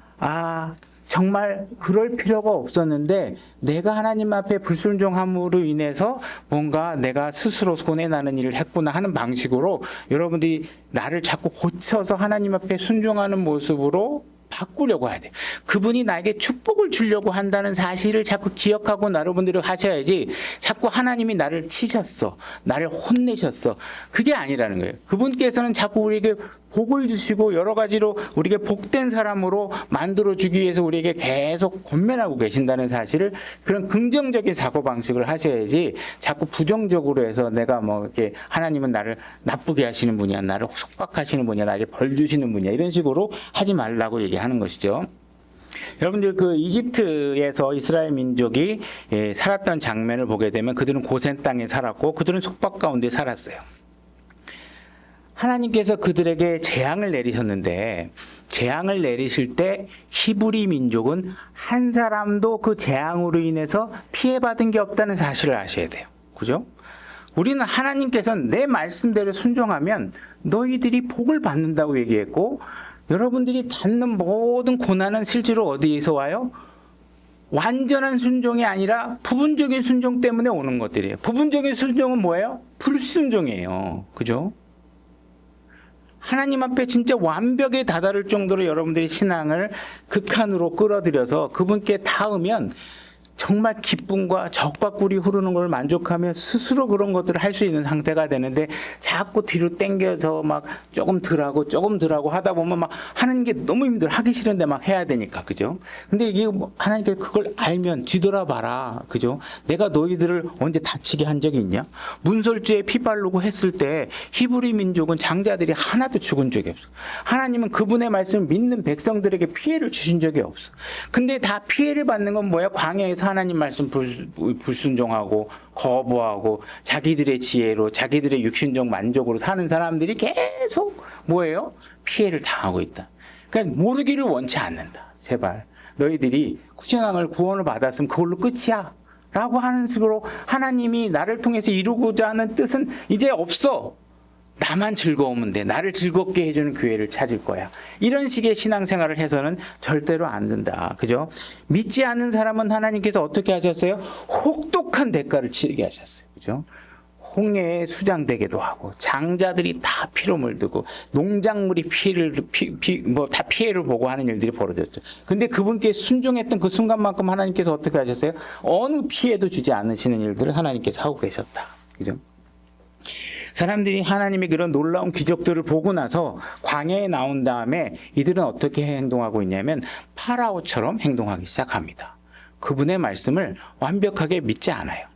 정말 그럴 필요가 없었는데 내가 하나님 앞에 불순종함으로 인해서 뭔가 내가 스스로 손해나는 일을 했구나 하는 방식으로 여러분들이 나를 자꾸 고쳐서 하나님 앞에 순종하는 모습으로 바꾸려고 해야 돼. 그분이 나에게 축복을 주려고 한다는 사실을 자꾸 기억하고 여러분들이 하셔야지 자꾸 하나님이 나를 치셨어. 나를 혼내셨어. 그게 아니라는 거예요. 그분께서는 자꾸 우리에게 복을 주시고 여러 가지로 우리에게 복된 사람으로 만들어주기 위해서 우리에게 계속 권면하고 계신다는 사실을 그런 긍정적인 사고방식을 하셔야지 자꾸 부정적으로 해서 내가 뭐 이렇게 하나님은 나를 나쁘게 하시는 분이야. 나를 속박하시는 분이야. 나에게 벌 주시는 분이야. 이런 식으로 하지 말라고 얘기하는 것이죠. 여러분들 그 이집트에서 이스라엘 민족이 살았던 장면을 보게 되면 그들은 고센 땅에 살았고 그들은 속박 가운데 살았어요. 하나님께서 그들에게 재앙을 내리셨는데 재앙을 내리실 때 히브리 민족은 한 사람도 그 재앙으로 인해서 피해받은 게 없다는 사실을 아셔야 돼요. 그죠? 우리는 하나님께서는 내 말씀대로 순종하면 너희들이 복을 받는다고 얘기했고 여러분들이 받는 모든 고난은 실제로 어디에서 와요? 완전한 순종이 아니라 부분적인 순종 때문에 오는 것들이에요. 부분적인 순종은 뭐예요? 불순종이에요. 그죠? 하나님 앞에 진짜 완벽에 다다를 정도로 여러분들이 신앙을 극한으로 끌어들여서 그분께 닿으면 정말 기쁨과 적과 꿀이 흐르는 걸 만족하며 스스로 그런 것들을 할 수 있는 상태가 되는데 자꾸 뒤로 당겨서 막 조금 덜하고 하다 보면 막 하는 게 너무 힘들어. 하기 싫은데 막 해야 되니까. 그죠? 근데 이게 하나님께 그걸 알면 뒤돌아봐라. 그죠? 내가 너희들을 언제 다치게 한 적이 있냐? 문설주에 피 바르고 했을 때 히브리 민족은 장자들이 하나도 죽은 적이 없어. 하나님은 그분의 말씀을 믿는 백성들에게 피해를 주신 적이 없어. 근데 다 피해를 받는 건 뭐야? 광야에서 하나님 말씀 불순종하고 거부하고 자기들의 지혜로 자기들의 육신적 만족으로 사는 사람들이 계속 뭐예요? 피해를 당하고 있다. 그러니까 모르기를 원치 않는다. 제발 너희들이 구원을 받았으면 그걸로 끝이야 라고 하는 식으로 하나님이 나를 통해서 이루고자 하는 뜻은 이제 없어. 나만 즐거우면 돼. 나를 즐겁게 해주는 교회를 찾을 거야. 이런 식의 신앙생활을 해서는 절대로 안 된다. 그죠? 믿지 않는 사람은 하나님께서 어떻게 하셨어요? 혹독한 대가를 치르게 하셨어요. 그죠? 홍해에 수장되게도 하고 장자들이 다 피로 물들고 농작물이 다 피해를 보고 하는 일들이 벌어졌죠. 근데 그분께 순종했던 그 순간만큼 하나님께서 어떻게 하셨어요? 어느 피해도 주지 않으시는 일들을 하나님께서 하고 계셨다. 그죠? 사람들이 하나님의 그런 놀라운 기적들을 보고 나서 광야에 나온 다음에 이들은 어떻게 행동하고 있냐면 파라오처럼 행동하기 시작합니다. 그분의 말씀을 완벽하게 믿지 않아요.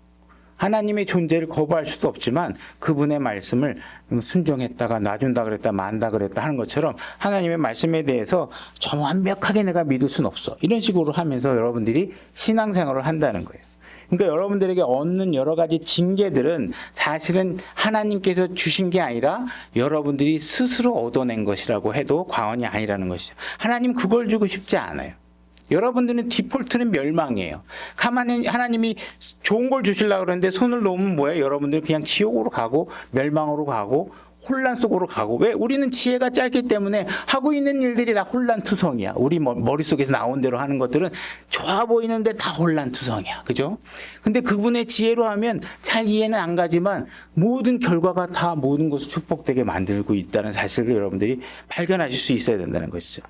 하나님의 존재를 거부할 수도 없지만 그분의 말씀을 순종했다가 놔준다 그랬다 만다 그랬다 하는 것처럼 하나님의 말씀에 대해서 좀 완벽하게 내가 믿을 수는 없어. 이런 식으로 하면서 여러분들이 신앙생활을 한다는 거예요. 그러니까 여러분들에게 얻는 여러 가지 징계들은 사실은 하나님께서 주신 게 아니라 여러분들이 스스로 얻어낸 것이라고 해도 과언이 아니라는 것이죠. 하나님 그걸 주고 싶지 않아요. 여러분들은 디폴트는 멸망이에요. 가만히 하나님이 좋은 걸 주시려고 그러는데 손을 놓으면 뭐예요? 여러분들 그냥 지옥으로 가고 멸망으로 가고 혼란 속으로 가고. 왜? 우리는 지혜가 짧기 때문에 하고 있는 일들이 다 혼란투성이야. 우리 머릿속에서 나온 대로 하는 것들은 좋아 보이는데 다 혼란투성이야. 그죠? 근데 그분의 지혜로 하면 잘 이해는 안 가지만 모든 결과가 다 모든 것을 축복되게 만들고 있다는 사실을 여러분들이 발견하실 수 있어야 된다는 것이죠.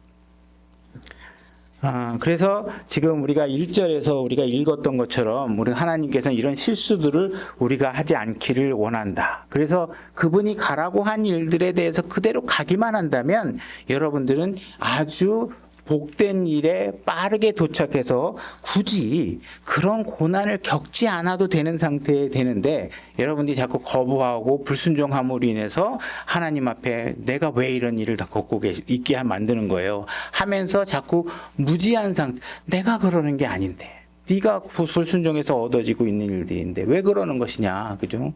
그래서 지금 우리가 1절에서 우리가 읽었던 것처럼 우리 하나님께서는 이런 실수들을 우리가 하지 않기를 원한다. 그래서 그분이 가라고 한 일들에 대해서 그대로 가기만 한다면 여러분들은 아주 복된 일에 빠르게 도착해서 굳이 그런 고난을 겪지 않아도 되는 상태에 되는데 여러분들이 자꾸 거부하고 불순종함으로 인해서 하나님 앞에 내가 왜 이런 일을 다 겪고 있게 만드는 거예요 하면서 자꾸 무지한 상태, 내가 그러는 게 아닌데 네가 불순종해서 얻어지고 있는 일들인데 왜 그러는 것이냐. 그죠?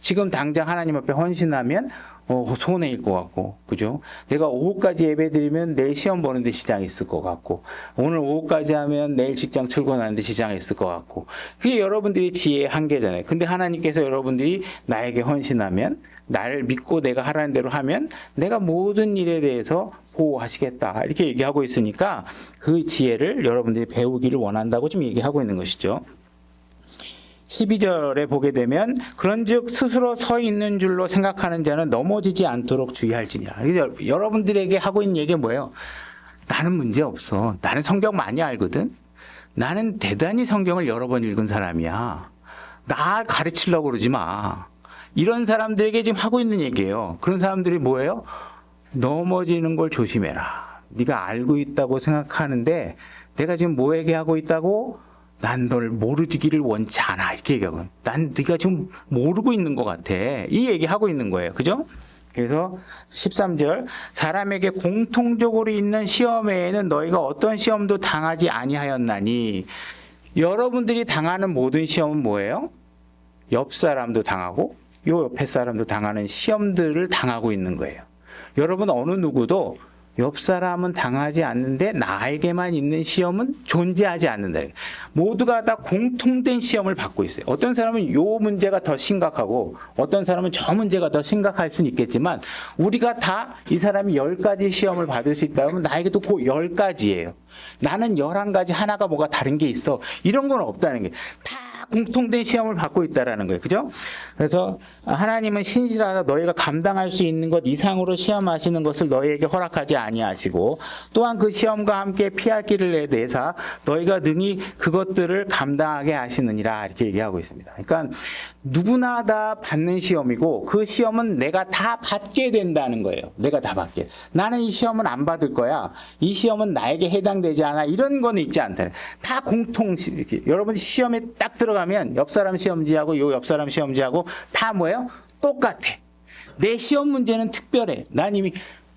지금 당장 하나님 앞에 헌신하면 손해일 것 같고, 그죠? 내가 오후까지 예배 드리면 내일 시험 보는데 지장이 있을 것 같고, 오늘 오후까지 하면 내일 직장 출근하는데 지장이 있을 것 같고, 그게 여러분들이 지혜의 한계잖아요. 근데 하나님께서 여러분들이 나에게 헌신하면, 나를 믿고 내가 하라는 대로 하면 내가 모든 일에 대해서 보호하시겠다. 이렇게 얘기하고 있으니까 그 지혜를 여러분들이 배우기를 원한다고 지금 얘기하고 있는 것이죠. 12절에 보게 되면 그런즉 스스로 서 있는 줄로 생각하는 자는 넘어지지 않도록 주의할지니라. 여러분들에게 하고 있는 얘기가 뭐예요? 나는 문제 없어. 나는 성경 많이 알거든. 나는 대단히 성경을 여러 번 읽은 사람이야. 나 가르치려고 그러지 마. 이런 사람들에게 지금 하고 있는 얘기예요. 그런 사람들이 뭐예요? 넘어지는 걸 조심해라. 네가 알고 있다고 생각하는데 내가 지금 뭐 얘기하고 있다고? 난 널 모르기를 원치 않아. 이렇게 얘기하고. 난 네가 지금 모르고 있는 것 같아. 이 얘기하고 있는 거예요. 그죠? 그래서 13절 사람에게 공통적으로 있는 시험 외에는 너희가 어떤 시험도 당하지 아니하였나니. 여러분들이 당하는 모든 시험은 뭐예요? 옆 사람도 당하고 요 옆에 사람도 당하는 시험들을 당하고 있는 거예요. 여러분 어느 누구도 옆 사람은 당하지 않는데 나에게만 있는 시험은 존재하지 않는다. 모두가 다 공통된 시험을 받고 있어요. 어떤 사람은 요 문제가 더 심각하고 어떤 사람은 저 문제가 더 심각할 수는 있겠지만 우리가 다 이 사람이 10가지 시험을 받을 수 있다 그러면 나에게도 그 10가지예요. 나는 11가지 하나가 뭐가 다른 게 있어. 이런 건 없다는 게 다 공통된 시험을 받고 있다라는 거예요. 그죠? 그래서 하나님은 신실하다 너희가 감당할 수 있는 것 이상으로 시험하시는 것을 너희에게 허락하지 아니하시고 또한 그 시험과 함께 피할 길을 내사 너희가 능히 그것들을 감당하게 하시느니라 이렇게 얘기하고 있습니다. 그러니까 누구나 다 받는 시험이고 그 시험은 내가 다 받게 된다는 거예요. 내가 다 받게. 나는 이 시험은 안 받을 거야. 이 시험은 나에게 해당되지 않아. 이런 건 있지 않다. 다 공통 여러분 시험에 딱 들어가면 옆 사람 시험지하고 요 옆 사람 시험지하고 다 뭐예요? 똑같아. 내 시험 문제는 특별해. 난 이미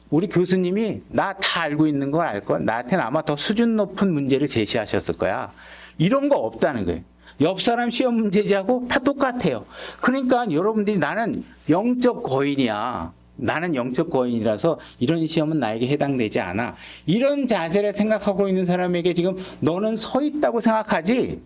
우리 교수님이 나 다 알고 있는 걸 알 걸. 나한테는 아마 더 수준 높은 문제를 제시하셨을 거야. 이런 거 없다는 거예요. 옆 사람 시험 문제지하고 다 똑같아요. 그러니까 여러분들이 나는 영적 거인이야. 나는 영적 거인이라서 이런 시험은 나에게 해당되지 않아. 이런 자세를 생각하고 있는 사람에게 지금 너는 서 있다고 생각하지?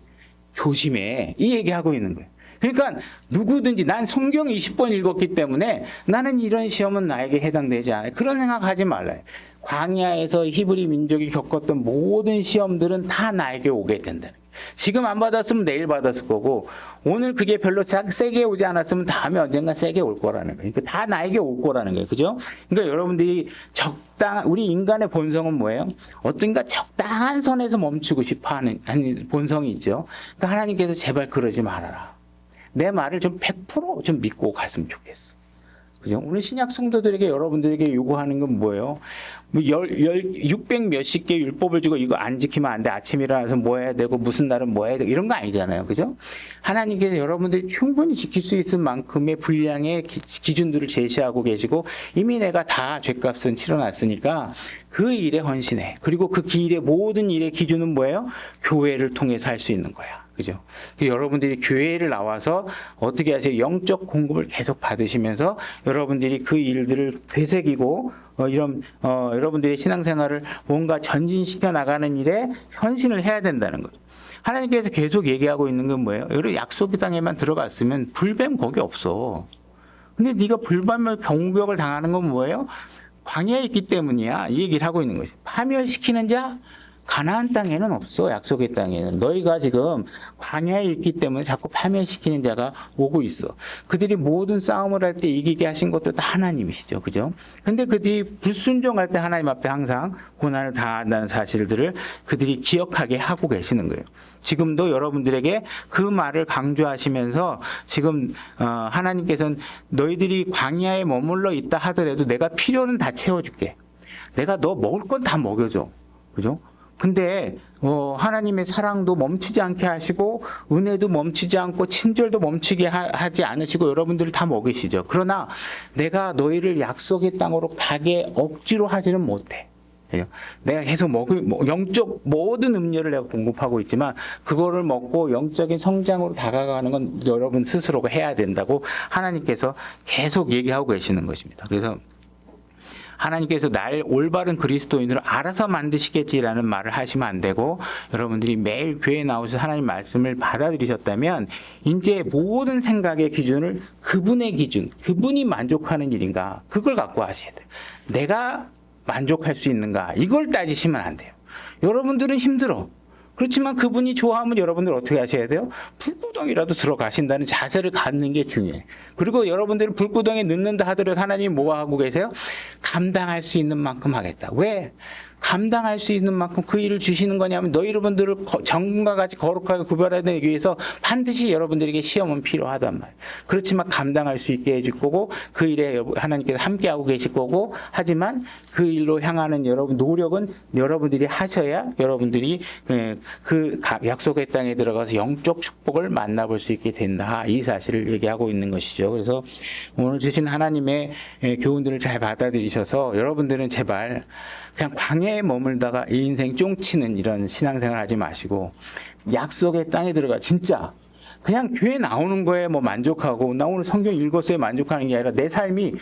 조심해. 이 얘기하고 있는 거예요. 그러니까 누구든지 난 성경 20번 읽었기 때문에 나는 이런 시험은 나에게 해당되지 않아요. 그런 생각하지 말라요. 광야에서 히브리 민족이 겪었던 모든 시험들은 다 나에게 오게 된다는 거예요. 지금 안 받았으면 내일 받았을 거고 오늘 그게 별로 세게 오지 않았으면 다음에 언젠가 세게 올 거라는 거예요. 그러니까 다 나에게 올 거라는 거예요. 그죠? 그러니까 여러분들이 우리 인간의 본성은 뭐예요? 어떤가 적당한 선에서 멈추고 싶어 하는 본성이 있죠. 그러니까 하나님께서 제발 그러지 말아라. 내 말을 좀 100% 믿고 갔으면 좋겠어. 그죠? 오늘 신약 성도들에게 여러분들에게 요구하는 건 뭐예요? 600 몇십 개 율법을 주고 이거 안 지키면 안 돼. 아침에 일어나서 뭐 해야 되고 무슨 날은 뭐 해야 되고 이런 거 아니잖아요. 그죠? 하나님께서 여러분들이 충분히 지킬 수 있을 만큼의 분량의 기준들을 제시하고 계시고 이미 내가 다 죗값은 치러놨으니까 그 일에 헌신해. 그리고 그 길의 모든 일의 기준은 뭐예요? 교회를 통해서 할 수 있는 거야. 그죠? 여러분들이 교회를 나와서 어떻게 하세요? 영적 공급을 계속 받으시면서 여러분들이 그 일들을 되새기고 여러분들의 신앙생활을 뭔가 전진시켜 나가는 일에 헌신을 해야 된다는 거죠. 하나님께서 계속 얘기하고 있는 건 뭐예요? 여러분 약속의 땅에만 들어갔으면 불뱀 거기 없어. 근데 네가 불뱀을 공격을 당하는 건 뭐예요? 광야에 있기 때문이야. 이 얘기를 하고 있는 거죠. 파멸시키는 자 가나안 땅에는 없어. 약속의 땅에는. 너희가 지금 광야에 있기 때문에 자꾸 파멸시키는 자가 오고 있어. 그들이 모든 싸움을 할 때 이기게 하신 것도 다 하나님이시죠. 그죠? 근데 그들이 불순종할 때 하나님 앞에 항상 고난을 당한다는 사실들을 그들이 기억하게 하고 계시는 거예요. 지금도 여러분들에게 그 말을 강조하시면서 지금 하나님께서는 너희들이 광야에 머물러 있다 하더라도 내가 필요는 다 채워줄게. 내가 너 먹을 건 다 먹여줘. 그죠? 근데 하나님의 사랑도 멈추지 않게 하시고 은혜도 멈추지 않고 친절도 멈추게 하지 않으시고 여러분들을 다 먹이시죠. 그러나 내가 너희를 약속의 땅으로 가게 억지로 하지는 못해. 내가 계속 영적 모든 음료를 내가 공급하고 있지만 그거를 먹고 영적인 성장으로 다가가는 건 여러분 스스로가 해야 된다고 하나님께서 계속 얘기하고 계시는 것입니다. 그래서 하나님께서 날 올바른 그리스도인으로 알아서 만드시겠지라는 말을 하시면 안 되고 여러분들이 매일 교회에 나오셔서 하나님 말씀을 받아들이셨다면 이제 모든 생각의 기준을 그분의 기준, 그분이 만족하는 일인가 그걸 갖고 하셔야 돼요. 내가 만족할 수 있는가 이걸 따지시면 안 돼요. 여러분들은 힘들어. 그렇지만 그분이 좋아하면 여러분들 어떻게 하셔야 돼요? 불구덩이라도 들어가신다는 자세를 갖는 게 중요해요. 그리고 여러분들이 불구덩이에 넣는다 하더라도 하나님이 뭐 하고 계세요? 감당할 수 있는 만큼 하겠다. 왜? 감당할 수 있는 만큼 그 일을 주시는 거냐면 너희 여러분들을 정금과 같이 거룩하게 구별하기 위해서 반드시 여러분들에게 시험은 필요하단 말이에요. 그렇지만 감당할 수 있게 해줄 거고 그 일에 하나님께서 함께하고 계실 거고 하지만 그 일로 향하는 여러분 노력은 여러분들이 하셔야 여러분들이 그 약속의 땅에 들어가서 영적 축복을 만나볼 수 있게 된다. 이 사실을 얘기하고 있는 것이죠. 그래서 오늘 주신 하나님의 교훈들을 잘 받아들이셔서 여러분들은 제발 그냥 광야에 머물다가 이 인생 쫑치는 이런 신앙생활 하지 마시고 약속의 땅에 들어가 진짜 그냥 교회 나오는 거에 뭐 만족하고 나 오늘 성경 읽었어에 만족하는 게 아니라 내 삶이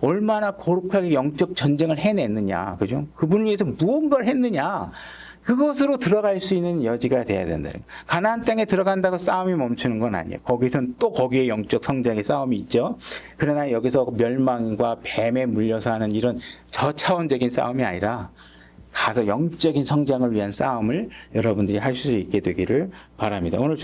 얼마나 거룩하게 영적 전쟁을 해냈느냐, 그죠? 그분을 위해서 무언가를 했느냐, 그것으로 들어갈 수 있는 여지가 돼야 된다는 거예요. 가나안 땅에 들어간다고 싸움이 멈추는 건 아니에요. 거기선 또 거기에 영적 성장의 싸움이 있죠. 그러나 여기서 멸망과 뱀에 물려서 하는 이런 저차원적인 싸움이 아니라 가서 영적인 성장을 위한 싸움을 여러분들이 하실 수 있게 되기를 바랍니다. 오늘